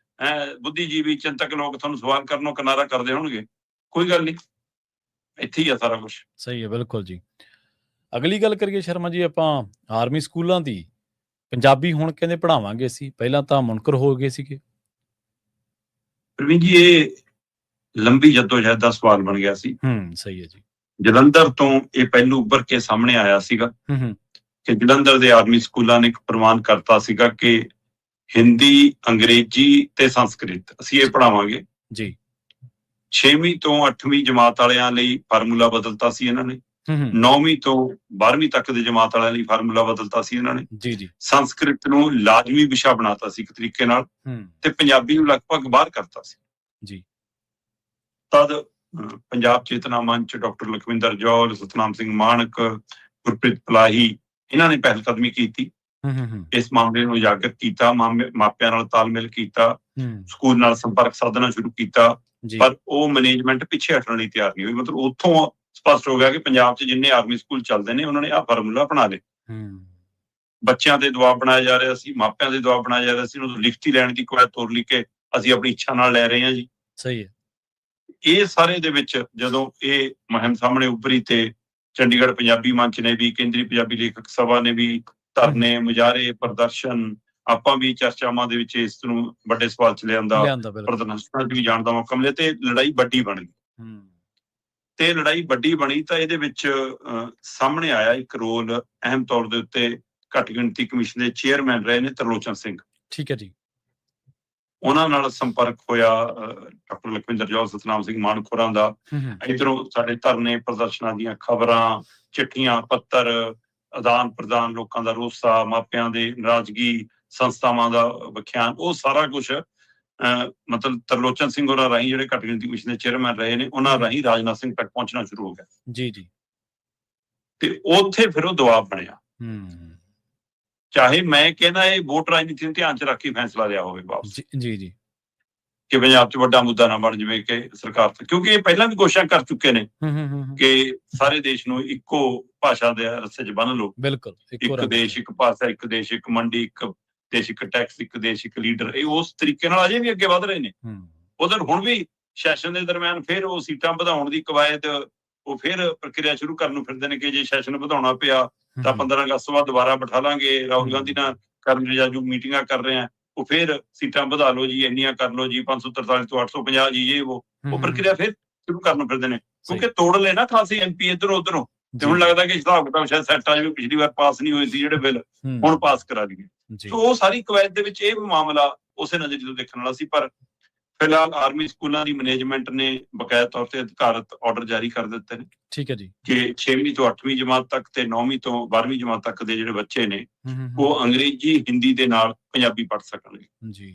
S2: ਬੁੱਧੀਜੀਵੀ, ਚਿੰਤਕ ਲੋਕ ਤੁਹਾਨੂੰ ਸਵਾਲ ਕਰਨੋਂ ਕਿਨਾਰਾ ਕਰਦੇ ਹੋਣਗੇ। ਕੋਈ ਗੱਲ ਨਹੀਂ, ਇੱਥੇ ਹੀ ਆ ਸਾਰਾ ਕੁਝ। ਸਹੀ ਹੈ, ਬਿਲਕੁਲ ਜੀ। ਅਗਲੀ ਗੱਲ ਕਰੀਏ ਸ਼ਰਮਾ ਜੀ, ਆਪਾਂ ਆਰਮੀ ਸਕੂਲਾਂ ਦੀ। ਪੰਜਾਬੀ ਹੁਣ ਕਹਿੰਦੇ ਪੜ੍ਹਾਵਾਂਗੇ ਅਸੀਂ, ਪਹਿਲਾਂ ਤਾਂ ਮੁਨਕਰ ਹੋ ਗਏ ਸੀਗੇ। ਪ੍ਰਵੀਨ ਜੀ, ਇਹ ਲੰਬੀ ਜੱਦੋਜਹਿਦ ਦਾ ਸਵਾਲ ਬਣ ਗਿਆ ਸੀ। ਸਹੀ ਹੈ ਜੀ। ਜਲੰਧਰ ਤੋਂ ਇਹ ਪਹਿਲੂ ਉੱਭਰ ਕੇ ਸਾਹਮਣੇ ਆਇਆ ਸੀਗਾ ਕਿ ਜਲੰਧਰ ਦੇ ਆਰਮੀ ਸਕੂਲਾਂ ਨੇ ਇੱਕ ਪ੍ਰਵਾਨ ਕਰਤਾ ਸੀਗਾ ਕਿ ਹਿੰਦੀ, ਅੰਗਰੇਜ਼ੀ ਤੇ ਸੰਸਕ੍ਰਿਤ ਅਸੀਂ ਇਹ ਪੜ੍ਹਾਵਾਂਗੇ ਜੀ। 6ਵੀਂ ਤੋਂ 8ਵੀਂ ਜਮਾਤ ਵਾਲਿਆਂ ਲਈ ਫਾਰਮੂਲਾ ਬਦਲਤਾ ਸੀ ਇਹਨਾਂ ਨੇ। 9ਵੀਂ ਤੋਂ 12ਵੀਂ ਤੱਕ ਦੇ ਜਮਾਤ ਵਾਲਿਆਂ ਲਈ ਫਾਰਮੂਲਾ ਬਦਲਤਾ ਸੀ ਇਹਨਾਂ ਨੇ ਜੀ। ਸੰਸਕ੍ਰਿਤ ਨੂੰ ਲਾਜ਼ਮੀ ਵਿਸ਼ਾ ਬਣਾਤਾ ਸੀ ਇੱਕ ਤਰੀਕੇ ਨਾਲ, ਤੇ ਪੰਜਾਬੀ ਨੂੰ ਲਗਭਗ ਬਾਹਰ ਕਰਤਾ ਸੀ ਜੀ। ਤਦ ਪੰਜਾਬ ਚੇਤਨਾ ਮੰਚ, ਡਾਕਟਰ ਲਖਵਿੰਦਰ ਜੌਲ, ਸਤਨਾਮ ਸਿੰਘ ਮਾਣਕ, ਗੁਰਪ੍ਰੀਤ ਪਲਾਹੀ, ਇਹਨਾਂ ਨੇ ਪਹਿਲ ਕਦਮੀ ਕੀਤੀ। ਇਸ ਮਾਮਲੇ ਨੂੰ ਉਜਾਗਰ ਕੀਤਾ, ਮਾਪਿਆਂ ਨਾਲ ਤਾਲਮੇਲ ਕੀਤਾ, ਸਕੂਲ ਨਾਲ ਸੰਪਰਕ ਸਾਧਨਾ ਸ਼ੁਰੂ ਕੀਤਾ, ਪਰ ਉਹ ਮੈਨੇਜਮੈਂਟ ਪਿੱਛੇ ਹਟਣ ਲਈ ਤਿਆਰ ਨਹੀਂ ਹੋਈ। ਮਤਲਬ ਉੱਥੋਂ ਸਪਸ਼ਟ ਹੋ ਗਿਆ ਕਿ ਪੰਜਾਬ 'ਚ ਜਿੰਨੇ ਆਰਮੀ ਸਕੂਲ ਚੱਲਦੇ ਨੇ ਉਹਨਾਂ ਨੇ ਆਹ ਫਾਰਮੂਲਾ ਅਪਣਾ ਲਏ। ਬੱਚਿਆਂ ਤੇ ਦਬਾਅ ਬਣਾਇਆ ਜਾ ਰਿਹਾ ਸੀ, ਮਾਪਿਆਂ ਦੇ ਦਬਾਅ ਬਣਾਇਆ ਜਾ ਰਿਹਾ ਸੀ। ਉਹਨੂੰ ਲਿਖਤੀ ਲੈਣ ਦੀ ਕਵਾਇਦ ਤੋਰ ਲਈ ਕਿ ਅਸੀਂ ਆਪਣੀ ਇੱਛਾ ਨਾਲ ਲੈ ਰਹੇ ਹਾਂ ਜੀ। ਸਹੀ ਹੈ। ਇਹ ਸਾਰੇ ਦੇ ਵਿੱਚ ਜਦੋਂ ਇਹ ਮੁਹਿੰਮ ਸਾਹਮਣੇ ਉੱਭਰੀ ਤੇ ਚੰਡੀਗੜ੍ਹ ਪੰਜਾਬੀ ਮੰਚ ਨੇ ਵੀ, ਕੇਂਦਰੀ ਪੰਜਾਬੀ ਲੇਖਕ ਸਭਾ ਨੇ ਵੀ ਧਰਨੇ, ਮੁਜ਼ਾਹਰੇ, ਪ੍ਰਦਰਸ਼ਨ, ਆਪਾਂ ਵੀ ਚਰਚਾਵਾਂ ਦੇ ਵਿੱਚ ਇਸ ਨੂੰ ਵੱਡੇ ਸਵਾਲ ਚ ਲਿਆਂਦਾ, ਪ੍ਰਦਰਸ਼ਨਾਂ ਚ ਵੀ ਜਾਣ ਦਾ ਮੌਕਾ ਮਿਲਿਆ ਤੇ ਲੜਾਈ ਵੱਡੀ ਬਣ ਗਈ। ਤੇ ਲੜਾਈ ਵੱਡੀ ਬਣੀ ਤਾਂ ਇਹਦੇ ਵਿੱਚ ਸਾਹਮਣੇ ਆਇਆ ਇੱਕ ਰੋਲ ਅਹਿਮ ਤੌਰ ਦੇ ਉੱਤੇ ਘੱਟ ਗਿਣਤੀ ਕਮਿਸ਼ਨ ਦੇ ਚੇਅਰਮੈਨ ਰਹੇ ਨੇ ਤਰਲੋਚਨ ਸਿੰਘ।
S1: ਠੀਕ ਹੈ ਜੀ।
S2: ਉਹਨਾਂ ਨਾਲ ਸੰਪਰਕ ਹੋਇਆ ਡਾਕਟਰ ਲਖਵਿੰਦਰ ਜੌਹਲ, ਸਤਨਾਮ ਸਿੰਘ ਮਾਨਖੁਰਾ ਦਾ। ਇੱਧਰੋਂ ਸਾਡੇ ਧਰਨੇ ਪ੍ਰਦਰਸ਼ਨਾਂ ਦੀਆਂ ਖਬਰਾਂ, ਚਿੱਠੀਆਂ, ਪੱਤਰ, ਆਦਾਨ ਪ੍ਰਦਾਨ, ਲੋਕਾਂ ਦਾ ਰੋਸਾ, ਮਾਪਿਆਂ ਦੇ ਨਾਰਾਜ਼ਗੀ, ਸੰਸਥਾਵਾਂ ਦਾ ਵਿਖਿਆਨ, ਉਹ ਸਾਰਾ ਕੁਛ ਮਤਲਬ ਤਰਲੋਚਨ ਸਿੰਘ ਹੋਰਾਂ ਰਾਹੀਂ, ਜਿਹੜੇ ਘੱਟ ਗਿਣਤੀ ਕਮਿਸ਼ਨ ਦੇ ਚੇਅਰਮੈਨ ਰਹੇ ਨੇ, ਉਹਨਾਂ ਰਾਹੀਂ ਰਾਜਨਾਥ ਸਿੰਘ ਤੱਕ ਪਹੁੰਚਣਾ ਸ਼ੁਰੂ ਹੋ ਗਿਆ।
S1: ਜੀ ਜੀ।
S2: ਤੇ ਉੱਥੇ ਫਿਰ ਉਹ ਦਬਾਅ ਬਣਿਆ। ਚਾਹੇ ਮੈਂ ਕਹਿੰਦਾ ਇਹ ਵੋਟ ਰਾਜਨੀਤੀ ਨੂੰ ਧਿਆਨ ਚ ਰੱਖ ਕੇ ਫੈਸਲਾ ਲਿਆ ਹੋਵੇ ਵਾਪਸ,
S1: ਜੀ ਜੀ,
S2: ਕਿ ਪੰਜਾਬ ਚ ਵੱਡਾ ਮੁੱਦਾ ਨਾ ਬਣ ਜਾਵੇ ਕਿ ਸਰਕਾਰ, ਕਿਉਂਕਿ ਇਹ ਪਹਿਲਾਂ ਵੀ ਕੋਸ਼ਿਸ਼ਾਂ ਕਰ ਚੁੱਕੇ ਨੇ ਕਿ ਸਾਰੇ ਦੇਸ਼ ਨੂੰ ਇੱਕੋ ਭਾਸ਼ਾ ਦੇ ਰਸਤੇ ਚ ਬੰਨ ਲਓ। ਬਿਲਕੁਲ, ਇੱਕ ਦੇਸ਼ ਇੱਕ ਭਾਸ਼ਾ, ਇੱਕ ਦੇਸ਼ ਇੱਕ ਮੰਡੀ, ਇੱਕ ਦੇਸ਼ ਇੱਕ ਟੈਕਸ, ਇੱਕ ਦੇਸ਼ ਇੱਕ ਲੀਡਰ। ਇਹ ਉਸ ਤਰੀਕੇ ਨਾਲ ਅਜੇ ਵੀ ਅੱਗੇ ਵਧ ਰਹੇ ਨੇ। ਉਧਰ ਹੁਣ ਵੀ ਸੈਸ਼ਨ ਦੇ ਦਰਮਿਆਨ ਫਿਰ ਉਹ ਸੀਟਾਂ ਵਧਾਉਣ ਦੀ ਕਵਾਇਦ, ਉਹ ਫਿਰ ਪ੍ਰਕਿਰਿਆ ਸ਼ੁਰੂ ਕਰਨ ਨੂੰ ਫਿਰਦੇ ਨੇ ਕਿ ਜੇ ਸੈਸ਼ਨ ਵਧਾਉਣਾ ਪਿਆ ਤਾਂ 15 ਅਗਸਤ ਤੋਂ ਬਾਅਦ ਦੁਬਾਰਾ ਬਿਠਾ ਲਾਂਗੇ। ਰਾਹੁਲ ਗਾਂਧੀ ਨਾਲ ਕਰਨ ਜੋ ਮੀਟਿੰਗਾਂ ਕਰ ਰਹੇ ਆ, ਉਹ ਫਿਰ ਸੀਟਾਂ ਵਧਾ ਲਓ ਜੀ, ਇੰਨੀਆਂ ਕਰ ਲਓ ਜੀ, 543 ਤੋਂ 850 ਜੀ, ਇਹ ਉਹ ਪ੍ਰਕਿਰਿਆ ਫਿਰ ਸ਼ੁਰੂ ਕਰਨ ਨੂੰ ਫਿਰਦੇ ਨੇ, ਕਿਉਂਕਿ ਤੋੜ ਲੈ ਨਾ ਖਾਸੀ ਐਮਪੀ ਇੱਧਰੋਂ ਉੱਧਰੋਂ। ਤੇ ਹੁਣ ਲੱਗਦਾ ਕਿ ਹਿਸਾਬ ਕਿਤਾਬ ਸ਼ਾਇਦ ਸੈੱਟ ਆ ਜਾਵੇ, ਪਿਛਲੀ ਵਾਰ ਪਾਸ ਨਹੀਂ ਹੋਏ ਸੀ ਜਿਹੜੇ ਬਿੱਲ, ਹੁਣ ਪਾਸ ਕਰਾ ਲਈਏ। ਸੋ ਉਹ ਸਾਰੀ ਕਵਾਇਦ ਦੇ ਵਿੱਚ ਇਹ ਮਾਮਲਾ ਉਸੇ ਨਜ਼ਰੀਏ ਤੋਂ ਦੇਖਣ ਵਾਲਾ ਸੀ। ਪਰ ਫਿਲਹਾਲ ਆਰਮੀ ਸਕੂਲਾਂ ਦੀ ਮੈਨੇਜਮੈਂਟ ਨੇ ਬਕਾਇਦਾ ਤੌਰ ਤੇ ਅਧਿਕਾਰਤ ਆਰਡਰ ਜਾਰੀ ਕਰ ਦਿੱਤੇ ਨੇ। ਠੀਕ ਹੈ ਜੀ। ਕਿ 6ਵੀਂ ਤੋਂ 8ਵੀਂ ਜਮਾਤ ਤੱਕ ਤੇ 9ਵੀਂ ਤੋਂ 12ਵੀਂ ਜਮਾਤ ਤੱਕ ਦੇ ਜਿਹੜੇ ਬੱਚੇ ਨੇ ਉਹ ਅੰਗਰੇਜ਼ੀ, ਹਿੰਦੀ ਦੇ ਨਾਲ ਪੰਜਾਬੀ ਪੜ੍ਹ ਸਕਣਗੇ ਜੀ।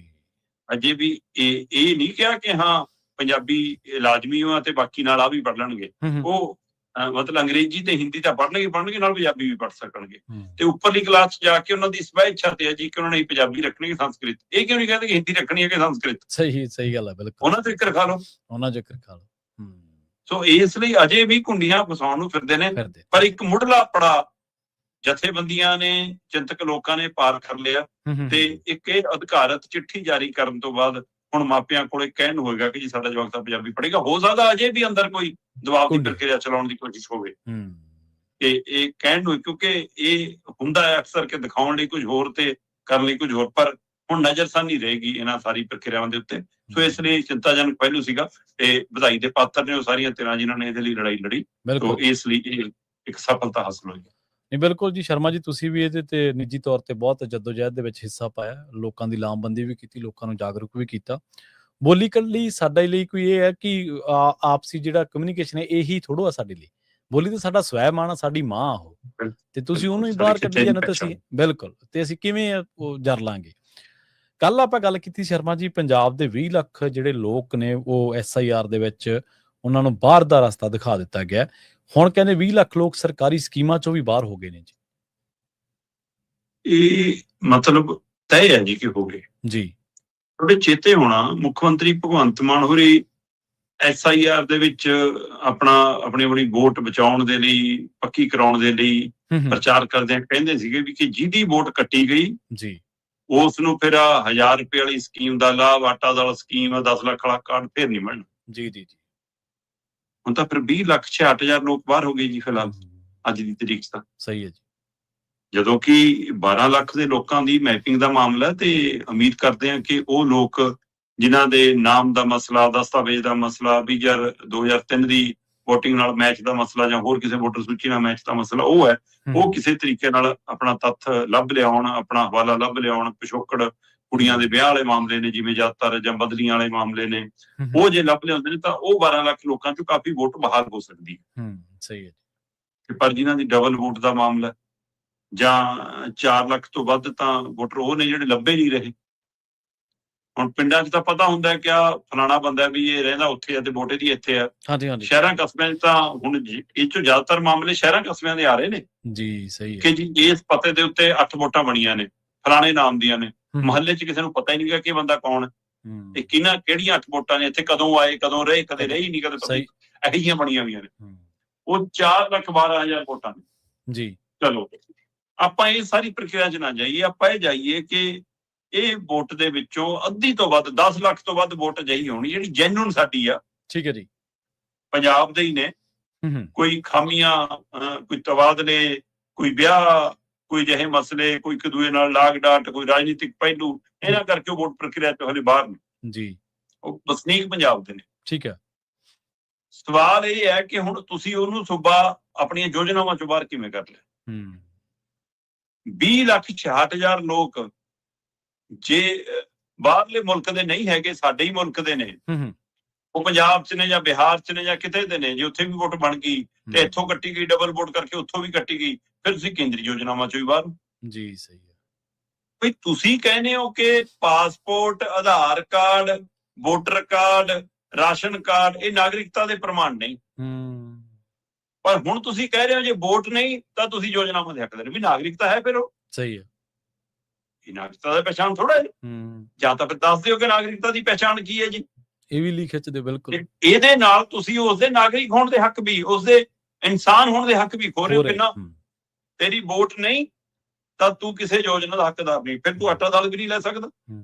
S2: ਅਜੇ ਵੀ ਇਹ ਨਹੀਂ ਕਿਹਾ ਕਿ ਹਾਂ ਪੰਜਾਬੀ ਲਾਜ਼ਮੀ ਹੋ ਤੇ ਬਾਕੀ ਨਾਲ ਆ ਵੀ ਪੜ੍ਹ ਲੈਣਗੇ। ਉਹ ਮਤਲਬ ਅੰਗਰੇਜ਼ੀ ਤੇ ਹਿੰਦੀ ਤਾਂ ਪੜ੍ਹਨਗੇ ਨਾਲ ਪੰਜਾਬੀ ਵੀ ਪੜ੍ਹ ਸਕਣਗੇ। ਤੇ ਉੱਪਰਲੀ ਕਲਾਸ ਚ ਜਾ ਕੇ ਉਹਨਾਂ ਦੀ ਸਵੈ ਇੱਛਾ ਤੇ ਹੈ ਜੀ ਕਿ ਉਹਨਾਂ ਨੇ ਪੰਜਾਬੀ ਰੱਖਣੀ ਕਿ ਸੰਸਕ੍ਰਿਤ। ਇਹ ਕਿਉਂ ਨਹੀਂ ਕਹਿੰਦੇ ਕਿ ਹਿੰਦੀ ਰੱਖਣੀ ਹੈ ਕਿ ਸੰਸਕ੍ਰਿਤ? ਸਹੀ ਗੱਲ ਹੈ, ਬਿਲਕੁਲ। ਉਹਨਾਂ ਤੋਂ ਇੱਕ ਰਖਾ ਲਓ, ਉਹਨਾਂ ਚ ਇੱਕ ਰਖਾ ਲਓ। ਸੋ ਇਸ ਲਈ ਅਜੇ ਵੀ ਕੁੰਡੀਆਂ ਫਸਾਉਣ ਨੂੰ ਫਿਰਦੇ ਨੇ। ਪਰ ਇੱਕ ਮੁੱਢਲਾ ਪੜਾ ਜਥੇਬੰਦੀਆਂ ਨੇ, ਚਿੰਤਕ ਲੋਕਾਂ ਨੇ ਪਾਰ ਕਰ ਲਿਆ ਤੇ ਇੱਕ ਇਹ ਅਧਿਕਾਰਤ ਚਿੱਠੀ ਜਾਰੀ ਕਰਨ ਤੋਂ ਬਾਅਦ ਹੁਣ ਮਾਪਿਆਂ ਕੋਲੇ ਕਹਿਣ ਹੋਏਗਾ ਕਿ ਜੀ ਸਾਡਾ ਜਵਾਕ ਤਾਂ ਪੰਜਾਬੀ ਪੜ੍ਹੇਗਾ। ਹੋ ਸਕਦਾ ਅਜੇ ਵੀ ਅੰਦਰ ਕੋਈ ਦਬਾਅ ਦੀ ਪ੍ਰਕਿਰਿਆ ਚਲਾਉਣ ਦੀ ਕੋਸ਼ਿਸ਼ ਹੋਵੇ ਕਿ ਇਹ ਕਹਿਣ ਨੂੰ, ਕਿਉਂਕਿ ਇਹ ਹੁੰਦਾ ਹੈ ਅਕਸਰ ਕਿ ਦਿਖਾਉਣ ਲਈ ਕੁਝ ਹੋਰ ਤੇ ਕਰਨ ਲਈ ਕੁਝ ਹੋਰ। ਪਰ ਹੁਣ ਨਜ਼ਰਸਾਨੀ ਰਹੇਗੀ ਇਹਨਾਂ ਸਾਰੀ ਪ੍ਰਕਿਰਿਆਵਾਂ ਦੇ ਉੱਤੇ। ਸੋ ਇਸ ਲਈ ਚਿੰਤਾਜਨਕ ਪਹਿਲੂ ਸੀਗਾ ਤੇ ਵਧਾਈ ਦੇ ਪਾਤਰ ਨੇ ਉਹ ਸਾਰੀਆਂ ਧਿਰਾਂ ਜਿਨ੍ਹਾਂ ਨੇ ਇਹਦੇ ਲਈ ਲੜਾਈ ਲੜੀ। ਸੋ ਇਸ ਲਈ ਇਹ ਇੱਕ ਸਫਲਤਾ ਹਾਸਲ ਹੋਈ। ਨਹੀਂ, ਬਿਲਕੁਲ ਜੀ। ਸ਼ਰਮਾ ਜੀ, ਤੁਸੀਂ ਵੀ ਇਹਦੇ ਤੇ ਨਿੱਜੀ ਤੌਰ ਤੇ ਬਹੁਤ ਜੱਦੋਜਹਿਦ ਦੇ ਵਿੱਚ ਹਿੱਸਾ ਪਾਇਆ, ਲੋਕਾਂ ਦੀ ਲਾਮਬੰਦੀ ਵੀ ਕੀਤੀ, ਲੋਕਾਂ ਨੂੰ ਜਾਗਰੂਕ ਵੀ ਕੀਤਾ। ਬੋਲੀ ਲਈ ਸਾਡੇ ਲਈ ਕੋਈ ਇਹ ਹੈ ਕਿ ਆਪਸੀ ਜਿਹੜਾ ਕਮਿਊਨੀਕੇਸ਼ਨ ਹੈ ਇਹੀ ਥੋੜ੍ਹਾ ਆ ਸਾਡੇ ਲਈ। ਬੋਲੀ ਤਾਂ ਸਾਡਾ ਸਵੈਮਾਨ ਆ, ਸਾਡੀ ਮਾਂ ਉਹ, ਤੇ ਤੁਸੀਂ ਉਹਨੂੰ ਹੀ ਬਾਹਰ ਕੱਢੀ ਜਾਂਦੇ ਤੇ ਅਸੀਂ ਬਿਲਕੁਲ, ਤੇ ਅਸੀਂ ਕਿਵੇਂ ਉਹ ਜਰ ਲਾਂਗੇ। ਕੱਲ ਆਪਾਂ ਗੱਲ ਕੀਤੀ ਸ਼ਰਮਾ ਜੀ, ਪੰਜਾਬ ਦੇ 20 ਲੱਖ ਜਿਹੜੇ ਲੋਕ ਨੇ ਉਹ SIR ਦੇ ਵਿੱਚ ਉਹਨਾਂ ਨੂੰ ਬਾਹਰ ਦਾ ਰਸਤਾ ਦਿਖਾ ਦਿੱਤਾ ਗਿਆ। ਹੁਣ ਕਹਿੰਦੇ 20 ਲੱਖ ਲੋਕ ਸਰਕਾਰੀ ਸਕੀਮਾਂ ਚੋਂ ਵੀ ਬਾਹਰ ਹੋ ਗਏ ਨੇ ਜੀ। ਇਹ ਮਤਲਬ ਤੈਅ ਹੈ ਜੀ ਕਿ ਹੋ ਗਏ ਜੀ। ਤੁਹਾਡੇ ਚੇਤੇ ਹੋਣਾ ਮੁੱਖ ਮੰਤਰੀ ਭਗਵੰਤ ਮਾਨ ਹੋਰੀ SIR ਦੇ ਵਿੱਚ ਆਪਣੀ ਵੋਟ ਬਚਾਉਣ ਦੇ ਲਈ, ਪੱਕੀ ਕਰਾਉਣ ਦੇ ਲਈ ਪ੍ਰਚਾਰ ਕਰਦੇ ਕਹਿੰਦੇ ਸੀਗੇ ਵੀ ਕਿ ਜਿਹਦੀ ਵੋਟ ਕੱਟੀ ਗਈ ਜੀ ਉਸ ਨੂੰ ਫਿਰ 1000 ਰੁਪਏ ਵਾਲੀ ਸਕੀਮ ਦਾ ਲਾਭ, ਆਟਾ ਦਾਲ ਸਕੀਮ, 10 ਲੱਖ ਵਾਲਾ ਕਾਰਡ ਫਿਰ ਨਹੀਂ ਮਿਲਣਾ। ਜੀ ਜੀ ਜੀ। ਹੁਣ ਤਾਂ ਫਿਰ 20,66,000 ਲੋਕ ਬਾਹਰ ਹੋ ਗਏ ਜੀ ਫਿਲਹਾਲ ਅੱਜ ਦੀ ਤਰੀਕ ਤੱਕ। ਸਹੀ ਹੈ ਜੀ। ਜਦੋਂ ਕਿ 12 ਲੱਖ ਦੇ ਲੋਕਾਂ ਦੀ ਮੈਪਿੰਗ ਦਾ ਮਾਮਲਾ, ਤੇ ਉਮੀਦ ਕਰਦੇ ਹਾਂ ਕਿ ਉਹ ਲੋਕ ਜਿਨ੍ਹਾਂ ਦੇ ਨਾਮ ਦਾ ਮਸਲਾ, ਦਸਤਾਵੇਜ਼ ਦਾ ਮਸਲਾ, 2003 ਦੀ ਵੋਟਿੰਗ ਨਾਲ ਮੈਚ ਦਾ ਮਸਲਾ ਜਾਂ ਹੋਰ ਕਿਸੇ ਵੋਟਰ ਸੂਚੀ ਨਾਲ ਮੈਚ ਦਾ ਮਸਲਾ ਉਹ ਹੈ, ਉਹ ਕਿਸੇ ਤਰੀਕੇ ਨਾਲ ਆਪਣਾ ਤੱਥ ਲੱਭ ਲਿਆਉਣ, ਆਪਣਾ ਹਵਾਲਾ ਲੱਭ ਲਿਆਉਣ। ਪਿਛੋਕੜ ਕੁੜੀਆਂ ਦੇ ਵਿਆਹ ਵਾਲੇ ਮਾਮਲੇ ਨੇ, ਜਿਵੇਂ ਜ਼ਿਆਦਾਤਰ ਜਾਂ ਬਦਲੀਆਂ ਵਾਲੇ ਮਾਮਲੇ ਨੇ, ਉਹ ਜੇ ਲੱਭ ਲਿਆਉਂਦੇ ਨੇ ਤਾਂ ਉਹ 12 ਲੱਖ ਲੋਕਾਂ ਚੋਂ ਕਾਫੀ ਵੋਟ ਬਹਾਲ ਹੋ ਸਕਦੀ ਹੈ। ਸਹੀ ਹੈ। ਪਰ ਜਿਨ੍ਹਾਂ ਦੀ ਡਬਲ ਵੋਟ ਦਾ ਮਾਮਲਾ ਜਾਂ 4 ਲੱਖ ਤੋਂ ਵੱਧ ਤਾਂ ਵੋਟਰ ਉਹ ਨੇ ਜਿਹੜੇ ਲੱਭੇ ਨਹੀਂ ਰਹੇ। ਹੁਣ ਪਿੰਡਾਂ 'ਚ ਤਾਂ ਪਤਾ ਹੁੰਦਾ ਕਿ ਆ ਫਲਾਣਾ ਬੰਦਾ ਵੀ ਇਹ ਰਹਿੰਦਾ ਉੱਥੇ ਆ ਤੇ ਵੋਟ ਇਹਦੀ ਇੱਥੇ ਆ। ਸ਼ਹਿਰਾਂ ਕਸਬਿਆਂ 'ਚ ਤਾਂ ਹੁਣ ਇਹ 'ਚੋਂ ਜ਼ਿਆਦਾਤਰ ਮਾਮਲੇ ਸ਼ਹਿਰਾਂ ਕਸਬਿਆਂ ਦੇ ਆ ਰਹੇ ਨੇ ਜੀ। ਸਹੀ ਹੈ ਕਿ ਜੀ ਇਸ ਪਤੇ ਦੇ ਉੱਤੇ 8 ਵੋਟਾਂ ਬਣੀਆਂ ਨੇ, ਫਲਾਣੇ ਨਾਮ ਦੀਆਂ ਨੇ, ਮੁਹੱਲੇ 'ਚ ਕਿਸੇ ਨੂੰ ਪਤਾ ਹੀ ਨਹੀਂ ਗਾ ਕਿ ਬੰਦਾ ਕੌਣ, ਇਹ ਕਿਹੜੀਆਂ 8 ਵੋਟਾਂ ਨੇ, ਇੱਥੇ ਕਦੋਂ ਆਏ, ਕਦੋਂ ਰਹੇ, ਕਦੇ ਰਹੀ ਨਹੀਂ, ਕਦੇ ਪਤਾ ਇਹੋ ਜਿਹੀਆਂ ਬਣੀਆਂ ਹੋਈਆਂ ਨੇ। ਉਹ 4,12,000 ਵੋਟਾਂ ਨੇ ਜੀ। ਚਲੋ ਆਪਾਂ ਇਹ ਸਾਰੀ ਪ੍ਰਕਿਰਿਆ 'ਚ ਨਾ ਜਾਈਏ, ਆਪਾਂ ਇਹ ਜਾਈਏ ਕਿ ਇਹ ਵੋਟ ਦੇ ਵਿੱਚੋਂ ਅੱਧੀ ਤੋਂ ਵੱਧ 10 ਲੱਖ ਤੋਂ ਵੱਧ ਵੋਟ ਅਜਿਹੀ ਹੋਣੀ ਜਿਹੜੀ ਜੈਨੂਨ ਸਾਡੀ ਆ। ਠੀਕ ਹੈ ਜੀ। ਪੰਜਾਬ ਦੇ ਹੀ ਨੇ। ਕੋਈ ਖਾਮੀਆਂ, ਕੋਈ ਤਬਾਦਲੇ, ਕੋਈ ਵਿਆਹ, ਕੋਈ ਜਿਹੇ ਮਸਲੇ, ਕੋਈ ਇੱਕ ਦੂਏ ਨਾਲ ਲਾਗ ਡਾਟ, ਕੋਈ ਰਾਜਨੀਤਿਕ ਪਹਿਲੂ, ਇਹਨਾਂ ਕਰਕੇ ਵੋਟ ਪ੍ਰਕਿਰਿਆ ਤੋਂ ਹਲੇ ਬਾਹਰ ਨੇ
S1: ਜੀ।
S2: ਉਹ ਵਸਨੀਕ ਪੰਜਾਬ ਦੇ ਨੇ।
S1: ਠੀਕ ਹੈ।
S2: ਸਵਾਲ ਇਹ ਹੈ ਕਿ ਹੁਣ ਤੁਸੀਂ ਉਹਨੂੰ ਸੂਬਾ ਆਪਣੀਆਂ ਯੋਜਨਾਵਾਂ ਚੋਂ ਬਾਹਰ ਕਿਵੇਂ ਕਰ ਲਿਆ। 20,66,000 ਲੋਕ ਜੇ ਬਾਹਰਲੇ ਮੁਲਕ ਦੇ ਨਹੀਂ ਹੈਗੇ, ਸਾਡੇ ਹੀ ਮੁਲਕ ਦੇ ਨੇ, ਉਹ ਪੰਜਾਬ ਚ ਨੇ ਜਾਂ ਬਿਹਾਰ ਚ ਨੇ ਜਾਂ ਕਿਤੇ ਦੇ ਨੇ, ਜੇ ਉੱਥੇ ਵੀ ਵੋਟ ਬਣ ਗਈ ਤੇ ਇੱਥੋਂ ਕੱਟੀ ਗਈ, ਡਬਲ ਵੋਟ ਕਰਕੇ ਉੱਥੋਂ ਵੀ ਕੱਟੀ ਗਈ, ਫਿਰ ਤੁਸੀਂ ਕੇਂਦਰੀ ਯੋਜਨਾਵਾਂ ਚੋਂ ਵੀ ਬਾਹਰ।
S1: ਜੀ ਸਹੀ ਹੈ।
S2: ਬਈ ਤੁਸੀਂ ਕਹਿੰਦੇ ਹੋ ਕਿ passport, Aadhaar card, voter card, ration card ਇਹ ਨਾਗਰਿਕਤਾ ਦੇ ਪ੍ਰਮਾਣ ਨਹੀਂ, ਪਰ ਹੁਣ ਤੁਸੀਂ ਕਹਿ ਰਹੇ ਹੋ ਜੇ ਵੋਟ ਨਹੀਂ ਤਾਂ ਤੁਸੀਂ ਯੋਜਨਾਵਾਂ ਦੇ ਹੱਕਦਾਰ ਵੀ। ਨਾਗਰਿਕਤਾ ਹੈ ਫਿਰ ਉਹ।
S1: ਸਹੀ ਹੈ।
S2: ਇਹ ਨਾਗਰਿਕਤਾ ਦੀ ਪਛਾਣ ਥੋੜਾ ਹੈ। ਜਾਂ ਤਾਂ ਫਿਰ ਦੱਸ ਦਿਓ ਕਿ ਨਾਗਰਿਕਤਾ ਦੀ ਪਛਾਣ ਕੀ ਹੈ ਜੀ।
S1: ਇਹ ਵੀ ਲਿਖਿਆ ਚ ਬਿਲਕੁਲ।
S2: ਇਹਦੇ ਨਾਲ ਤੁਸੀਂ ਉਸਦੇ ਨਾਗਰਿਕ ਹੋਣ ਦੇ ਹੱਕ ਵੀ, ਉਸਦੇ ਇਨਸਾਨ ਹੋਣ ਦੇ ਹੱਕ ਵੀ ਖੋ ਰਹੇ ਹੋ। ਕਿੰਨਾ ਤੇਰੀ ਵੋਟ ਨਹੀਂ ਤਾਂ ਤੂੰ ਕਿਸੇ ਯੋਜਨਾ ਦਾ ਹੱਕਦਾਰ ਨਹੀਂ, ਫਿਰ ਤੂੰ ਆਟਾ ਦਾਲ ਵੀ ਨਹੀਂ ਲੈ ਸਕਦਾ,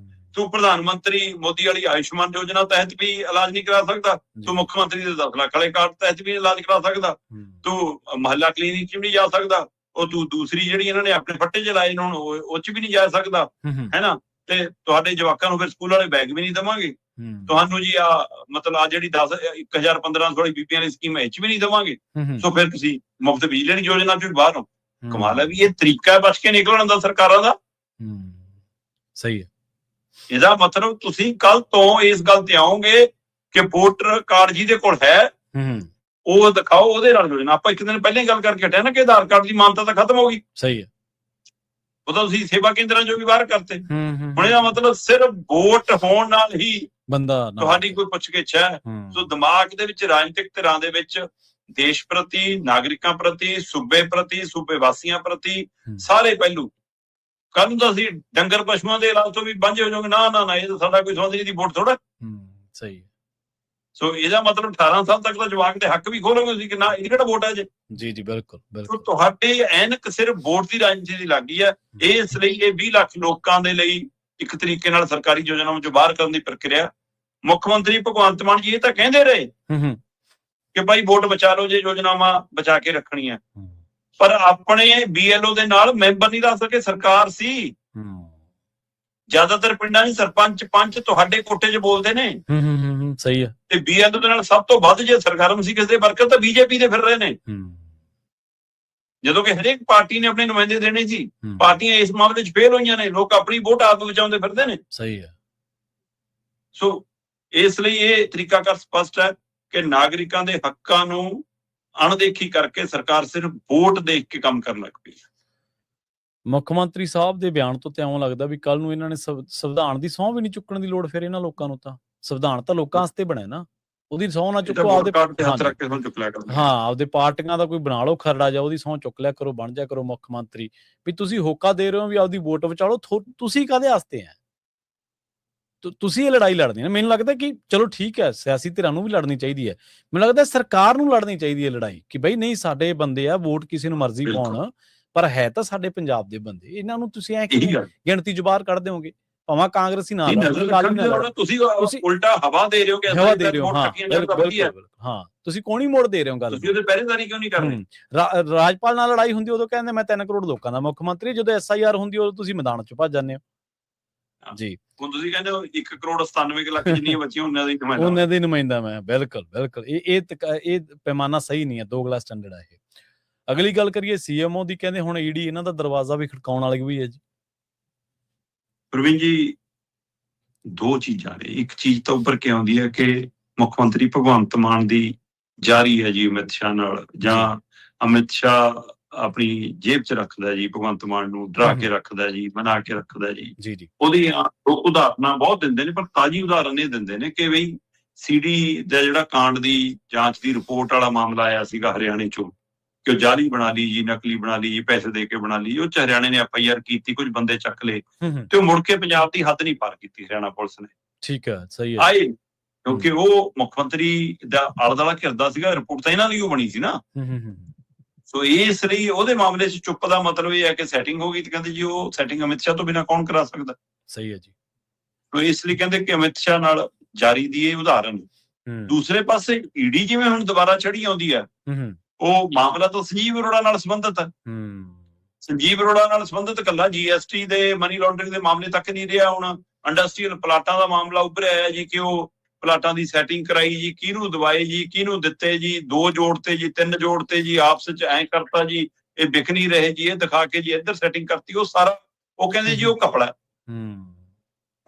S2: ਤੂੰ ਪ੍ਰਧਾਨ ਮੰਤਰੀ ਮੋਦੀ ਵਾਲੀ ਆਯੁਸ਼ਮਾਨ ਯੋਜਨਾ ਤਹਿਤ ਵੀ ਇਲਾਜ ਨਹੀਂ ਕਰਾ ਸਕਦਾ, ਤੂੰ ਮੁੱਖ ਮੰਤਰੀ ਦੇ 10 ਲੱਖ ਵਾਲੇ ਕਾਰਡ ਤਹਿਤ ਵੀ ਇਲਾਜ ਕਰਾ ਸਕਦਾ, ਤੂੰ ਮਹੱਲਾ ਕਲੀਨਿਕ ਚ ਵੀ ਨਹੀਂ ਜਾ ਸਕਦਾ, ਉਹ ਤੂੰ ਦੂਸਰੀ ਜਿਹੜੀ ਇਹਨਾਂ ਨੇ ਆਪਣੇ ਫੱਟੇ ਚ ਲਾਏ ਹੁਣ ਉਹ ਚ ਵੀ ਨਹੀਂ ਜਾ ਸਕਦਾ, ਹੈਨਾ। ਤੇ ਤੁਹਾਡੇ ਜਵਾਕਾਂ ਨੂੰ ਫਿਰ ਸਕੂਲ ਵਾਲੇ ਬੈਗ ਵੀ ਨਹੀਂ ਦੇਵਾਂਗੇ, ਤੁਹਾਨੂੰ ਜੀ ਆ ਮਤਲਬ ਆ ਜਿਹੜੀ 10,000-1500 ਵਾਲੀ ਬੀਬੀਆਂ ਦੀ ਸਕੀਮ ਇਹ ਚ ਵੀ ਨਹੀਂ ਦੇਵਾਂਗੇ, ਸੋ ਫਿਰ ਤੁਸੀਂ ਮੁਫਤ ਬਿਜਲੀ ਦੀ ਯੋਜਨਾ ਚ ਵੀ ਬਾਹਰ ਹੋ। ਕਮਾਲ ਹੈ ਵੀ ਇਹ ਤਰੀਕਾ ਹੈ ਬਚ ਕੇ ਨਿਕਲਣ ਦਾ ਸਰਕਾਰਾਂ ਦਾ।
S1: ਸਹੀ ਹੈ।
S2: ਇਹਦਾ ਮਤਲਬ ਤੁਸੀਂ ਕੱਲ ਤੋਂ ਇਸ ਗੱਲ ਤੇ ਆਓਗੇ ਕਿ ਵੋਟਰ ਕਾਰਡ ਜਿਹਦੇ ਕੋਲ ਹੈ ਉਹ ਦਿਖਾਓ, ਉਹਦੇ ਨਾਲ ਯੋਜਨਾ। ਆਪਾਂ ਇੱਕ ਦਿਨ ਪਹਿਲਾਂ ਹੀ ਗੱਲ ਕਰਕੇ ਹਟਿਆ ਨਾ ਕਿ ਆਧਾਰ ਕਾਰਡ ਦੀ ਮਾਨਤਾ ਤਾਂ ਖਤਮ ਹੋ ਗਈ।
S1: ਸਹੀ ਹੈ।
S2: ਉਹ ਤਾਂ ਤੁਸੀਂ ਸੇਵਾ ਕੇਂਦਰਾਂ ਚੋਂ ਵੀ ਬਾਹਰ ਕਰਤੇ। ਹੁਣ ਇਹਦਾ ਮਤਲਬ ਸਿਰਫ ਵੋਟ ਹੋਣ ਨਾਲ ਹੀ ਬੰਦਾ ਤੁਹਾਡੀ ਕੋਈ ਪੁੱਛਗਿੱਛ ਹੈ। ਸੋ ਦਿਮਾਗ ਦੇ ਵਿੱਚ ਰਾਜਨੀਤਿਕ ਧਿਰਾਂ ਦੇ ਵਿੱਚ ਦੇਸ਼ ਪ੍ਰਤੀ, ਨਾਗਰਿਕਾਂ ਪ੍ਰਤੀ, ਸੂਬੇ ਪ੍ਰਤੀ, ਸੂਬੇ ਵਾਸੀਆਂ ਪ੍ਰਤੀ ਸਾਰੇ ਪਹਿਲੂ। ਕੱਲ ਨੂੰ ਤਾਂ ਅਸੀਂ ਡੰਗਰ ਪਸ਼ੂਆਂ ਦੇ ਇਲਾਜ ਤੋਂ ਵੀ ਵਾਂਝੇ ਹੋ ਜਾਓਗੇ। ਨਾ ਨਾ ਨਾ, ਇਹ ਤਾਂ ਸਾਡਾ ਕੋਈ ਸੰਬੰਧ ਨਹੀਂ ਦੀ ਵੋਟ ਥੋੜਾ।
S1: ਸਹੀ।
S2: ਸੋ ਇਹਦਾ ਮਤਲਬ 18 ਸਾਲ ਤੱਕ ਦਾ ਜਵਾਕ ਦੇ ਹੱਕ ਵੀ ਖੋਲੋਗੇ ਤੁਸੀਂ ਕਿ ਨਾ ਇਹਦੀ ਕਿਹੜਾ ਵੋਟ ਹੈ ਜੀ।
S1: ਜੀ ਜੀ ਬਿਲਕੁਲ ਬਿਲਕੁਲ।
S2: ਤੁਹਾਡੇ ਐਨਕ ਸਿਰਫ ਵੋਟ ਦੀ ਰਾਜਨੀਤੀ ਦੀ ਲੱਗੀ ਹੈ। ਇਸ ਲਈ ਇਹ 20 ਲੱਖ ਲੋਕਾਂ ਦੇ ਲਈ ਇੱਕ ਤਰੀਕੇ ਨਾਲ ਸਰਕਾਰੀ ਯੋਜਨਾਵਾਂ ਚੋਂ ਬਾਹਰ ਕਰਨ ਦੀ ਪ੍ਰਕਿਰਿਆ। ਮੁੱਖ ਮੰਤਰੀ ਭਗਵੰਤ ਮਾਨ ਜੀ ਇਹ ਤਾਂ ਕਹਿੰਦੇ ਰਹੇ ਕਿ ਭਾਈ ਵੋਟ ਬਚਾ ਲਓ ਜੇ ਯੋਜਨਾਵਾਂ ਬਚਾ ਕੇ ਰੱਖਣੀਆਂ, ਪਰ ਆਪਣੇ BLO ਦੇ ਨਾਲ ਮੈਂਬਰ ਨਹੀਂ ਰੱਖ ਸਕੇ। ਸਰਕਾਰ ਸੀ, ਜ਼ਿਆਦਾਤਰ ਪਿੰਡਾਂ ਦੀ ਸਰਪੰਚ ਪੰਚ ਤੁਹਾਡੇ ਕੋਟੇ 'ਚ ਬੋਲਦੇ ਨੇ।
S1: ਸਹੀ ਹੈ।
S2: ਤੇ BLO ਦੇ ਨਾਲ ਸਭ ਤੋਂ ਵੱਧ ਜੇ ਸਰਗਰਮ ਸੀ ਕਿਸੇ ਦੇ ਵਰਕਰ ਤਾਂ BJP ਦੇ ਫਿਰ ਰਹੇ ਨੇ। ਜਦੋਂ ਕਿ ਹਰੇਕ ਪਾਰਟੀ ਨੇ ਆਪਣੇ ਨੁਮਾਇੰਦੇ ਦੇਣੇ ਸੀ, ਪਾਰਟੀਆਂ ਇਸ ਮਾਮਲੇ 'ਚ ਫੇਲ ਹੋਈਆਂ ਨੇ। ਲੋਕ ਆਪਣੀ ਵੋਟ ਆਪ ਬਚਾਉਂਦੇ ਫਿਰਦੇ ਨੇ।
S1: ਸਹੀ ਹੈ।
S2: ਸੋ ਇਸ ਲਈ ਇਹ ਤਰੀਕਾਕਾਰ ਸਪਸ਼ਟ ਹੈ ਕਿ ਨਾਗਰਿਕਾਂ ਦੇ ਹੱਕਾਂ ਨੂੰ ਅਣਦੇਖੀ ਕਰਕੇ ਸਰਕਾਰ ਸਿਰਫ ਵੋਟ ਦੇਖ ਕੇ ਕੰਮ ਕਰਨ ਲੱਗ ਪਈ।
S1: ਮੁੱਖ ਮੰਤਰੀ ਸਾਹਿਬ ਦੇ ਬਿਆਨ ਤੋਂ ਤੇ ਇਉਂ ਲੱਗਦਾ ਵੀ ਕੱਲ ਨੂੰ ਇਹਨਾਂ ਨੇ ਸੰਵਿਧਾਨ ਦੀ ਸਹੁੰ ਵੀ ਨਹੀਂ ਚੁੱਕਣ ਦੀ ਲੋੜ ਫਿਰ ਇਹਨਾਂ ਲੋਕਾਂ ਨੂੰ। ਤਾਂ ਸੰਵਿਧਾਨ ਤਾਂ ਲੋਕਾਂ ਵਾਸਤੇ ਬਣਿਆ ਨਾ, ਉਹਦੀ ਸਹੁੰ ਨਾ ਚੁੱਕੋ। ਆਪਦੇ ਪਾਰਟੀਆਂ ਦਾ ਕੋਈ ਬਣਾ ਲਓ ਖਰੜਾ ਜਾ, ਉਹਦੀ ਸਹੁੰ ਚੁੱਕ ਲਿਆ ਕਰੋ, ਬਣ ਜਾ ਕਰੋ ਮੁੱਖ ਮੰਤਰੀ। ਵੀ ਤੁਸੀਂ ਹੋਕਾ ਦੇ ਰਹੇ ਹੋ ਵੀ ਆਪਦੀ ਵੋਟ ਬਚਾ ਲਓ, ਤੁਸੀਂ ਕਾਹਦੇ ਵਾਸਤੇ ਹੈ? ਤੁਸੀਂ ਇਹ ਲੜਾਈ ਲੜਨੀ ਹੈ। ਮੈਨੂੰ ਲੱਗਦਾ ਕਿ ਚਲੋ ਠੀਕ ਹੈ, ਸਿਆਸੀ ਧਿਰਾਂ ਨੂੰ ਵੀ ਲੜਨੀ ਚਾਹੀਦੀ ਹੈ। ਮੈਨੂੰ ਲੱਗਦਾ ਸਰਕਾਰ ਨੂੰ ਲੜਨੀ ਚਾਹੀਦੀ ਹੈ ਲੜਾਈ ਕਿ ਬਈ ਨਹੀਂ, ਸਾਡੇ ਬੰਦੇ ਆ, ਵੋਟ ਕਿਸੇ ਨੂੰ ਮਰਜ਼ੀ ਪਾਉਣ, ਪਰ ਹੈ ਤਾਂ ਸਾਡੇ ਪੰਜਾਬ ਦੇ ਬੰਦੇ। ਇਹਨਾਂ ਨੂੰ ਤੁਸੀਂ ਐ ਕਿ ਗਿਣਤੀ ਚ ਬਾਹਰ ਕੱਢ ਦਿਓਗੇ, ਭਾਵੇਂ ਕਾਂਗਰਸੀ ਨਾ
S2: ਤੁਸੀਂ ਉਲਟਾ ਹਵਾ ਦੇ ਰਹੇ ਹੋ ਕਿ
S1: ਹਵਾ ਦੇ ਰਹੇ ਹੋ। ਹਾਂ, ਤੁਸੀਂ ਕੌਣੀ ਮੋੜ ਦੇ ਰਹੇ ਹੋ ਗੱਲ।
S2: ਤੁਸੀਂ ਉਹਦੇ ਪਹਿਰੇਦਾਰੀ ਕਿਉਂ ਨਹੀਂ ਕਰ ਰਹੇ?
S1: ਰਾਜਪਾਲ ਨਾਲ ਲੜਾਈ ਹੁੰਦੀ ਉਦੋਂ ਕਹਿੰਦੇ ਮੈਂ 3 ਕਰੋੜ ਲੋਕਾਂ ਦਾ ਮੁੱਖ ਮੰਤਰੀ, ਜਦੋਂ SIR ਹੁੰਦੀ ਉਦੋਂ ਤੁਸੀਂ ਮੈਦਾਨ ਚ ਭੱਜ ਜਾਂਦੇ ਹੋ ਜੀ।
S2: ਹੁਣ ਤੁਸੀਂ ਕਹਿੰਦੇ ਹੋ 1 ਕਰੋੜ 97 ਲੱਖ ਜਿੰਨੀਆਂ ਬੱਚੀਆਂ ਉਹਨਾਂ
S1: ਦੀ ਨੁਮਾਇੰਦਾ ਮੈਂ। ਬਿਲਕੁਲ ਬਿਲਕੁਲ। ਇਹ ਪੈਮਾਨਾ ਸਹੀ ਨਹੀਂ ਹੈ, ਦੋਗਲਾ ਸਟੈਂਡਰਡ ਹੈ ਇਹ। ਅਗਲੀ ਗੱਲ ਕਰੀਏ CMO ਦੀ, ਕਹਿੰਦੇ ਹੁਣ ED ਇਹਨਾਂ ਦਾ ਦਰਵਾਜ਼ਾ ਵੀ ਖੜਕਾਉਣ ਵਾਲੀ ਵੀ ਹੈ ਜੀ।
S2: ਪ੍ਰਵੀਨ ਜੀ, 2 ਚੀਜ਼ਾਂ ਨੇ। ਇੱਕ ਚੀਜ਼ ਤਾਂ ਉੱਪਰ ਕੀ ਆਉਂਦੀ ਹੈ ਕਿ ਮੁੱਖ ਮੰਤਰੀ ਭਗਵੰਤ ਮਾਨ ਦੀ ਜਾਰੀ ਹੈ ਜੀ ਅਮਿਤ ਸ਼ਾਹ ਨਾਲ, ਜਾਂ ਅਮਿਤ ਸ਼ਾਹ ਆਪਣੀ ਜੇਬ 'ਚ ਰੱਖਦਾ ਜੀ ਭਗਵੰਤ ਮਾਨ ਨੂੰ, ਡਰਾ ਕੇ ਰੱਖਦਾ ਜੀ, ਬਣਾ ਕੇ ਰੱਖਦਾ ਜੀ। ਉਹਦੀ ਉਦਾਹਰਨਾਂ ਬਹੁਤ ਦਿੰਦੇ ਨੇ, ਪਰ ਤਾਜ਼ੀ ਉਦਾਹਰਨ ਇਹ ਦਿੰਦੇ ਨੇ ਕਿ ਬਈ CD ਦਾ ਜਿਹੜਾ ਕਾਂਡ ਦੀ ਜਾਂਚ ਦੀ ਰਿਪੋਰਟ ਵਾਲਾ ਮਾਮਲਾ ਆਇਆ ਸੀਗਾ ਹਰਿਆਣੇ 'ਚੋਂ, ਕਿ ਉਹ ਜਾਲੀ ਬਣਾ ਲਈ ਜੀ, ਨਕਲੀ ਬਣਾ ਲਈ ਜੀ, ਪੈਸੇ ਦੇ ਕੇ ਬਣਾ ਲਈ। ਉਹ 'ਚ ਹਰਿਆਣੇ ਨੇ FIR ਕੀਤੀ, ਕੁਝ ਬੰਦੇ ਚੱਕ ਲਏ ਤੇ ਉਹ ਮੁੜ ਕੇ ਪੰਜਾਬ ਦੀ ਹੱਦ ਨਹੀਂ ਪਾਰ ਕੀਤੀ ਹਰਿਆਣਾ ਪੁਲਿਸ ਨੇ।
S1: ਠੀਕ ਹੈ, ਸਹੀ ਹੈ।
S2: ਆਏ ਕਿਉਂਕਿ ਉਹ ਮੁੱਖ ਮੰਤਰੀ ਦਾ ਆਲਾ ਦੁਆਲਾ ਘਿਰਦਾ ਸੀਗਾ, ਰਿਪੋਰਟ ਤਾਂ ਇਹਨਾਂ ਲਈ ਉਹ ਬਣੀ ਸੀ ਨਾ। ਸੋ ਇਸ ਲਈ ਉਹਦੇ ਮਾਮਲੇ 'ਚ ਚੁੱਪ ਦਾ ਮਤਲਬ ਇਹ ਹੈ ਕਿ ਸੈਟਿੰਗ ਹੋ ਗਈ, ਤੇ ਕਹਿੰਦੇ ਜੀ ਉਹ ਸੈਟਿੰਗ ਅਮਿਤ ਸ਼ਾਹ ਤੋਂ ਬਿਨਾਂ ਕੌਣ ਕਰਾ ਸਕਦਾ।
S1: ਸਹੀ ਹੈ ਜੀ।
S2: ਸੋ ਇਸ ਲਈ ਕਹਿੰਦੇ ਕਿ ਅਮਿਤ ਸ਼ਾਹ ਨਾਲ ਜਾਰੀ ਦੀ ਇਹ ਉਦਾਹਰਨ ਦੂਸਰੇ ਪਾਸੇ ਈਡੀ ਜਿਵੇਂ ਹੁਣ ਦੁਬਾਰਾ ਚੜੀ ਆਉਂਦੀ ਹੈ, ਉਹ ਮਾਮਲਾ ਤਾਂ ਸੰਜੀਵ ਅਰੋੜਾ ਨਾਲ ਸੰਬੰਧਿਤ ਹੈ। ਸੰਜੀਵ ਅਰੋੜਾ ਨਾਲ ਸੰਬੰਧਿਤ ਕੱਲਾ GST ਦੇ ਮਨੀ ਲਾਂਡਰਿੰਗ ਦੇ ਮਾਮਲੇ ਤੱਕ ਨਹੀਂ ਰਿਹਾ। ਹੁਣ ਇੰਡਸਟਰੀਅਲ ਪਲਾਟਾਂ ਦਾ ਮਾਮਲਾ ਉੱਭਰਿਆ ਹੈ ਜੀ, ਕਿ ਉਹ ਪਲਾਟਾਂ ਦੀ ਸੈਟਿੰਗ ਕਰਾਈ ਜੀ, ਕਿਹਨੂੰ ਦਵਾਏ ਜੀ, ਕਿਹਨੂੰ ਦਿੱਤੇ ਜੀ, 2 ਜੋੜਤੇ ਜੀ, 3 ਜੋੜਤੇ ਜੀ, ਆਪਸ ਚ ਐਂ ਕਰਤਾ ਜੀ, ਇਹ ਵਿਕ ਨਹੀਂ ਰਹੇ ਜੀ, ਇਹ ਦਿਖਾ ਕੇ ਜੀ ਇੱਧਰ ਸੈਟਿੰਗ ਕਰਤੀ। ਉਹ ਸਾਰਾ ਉਹ ਕਹਿੰਦੇ ਜੀ ਉਹ ਕਪੜਾ।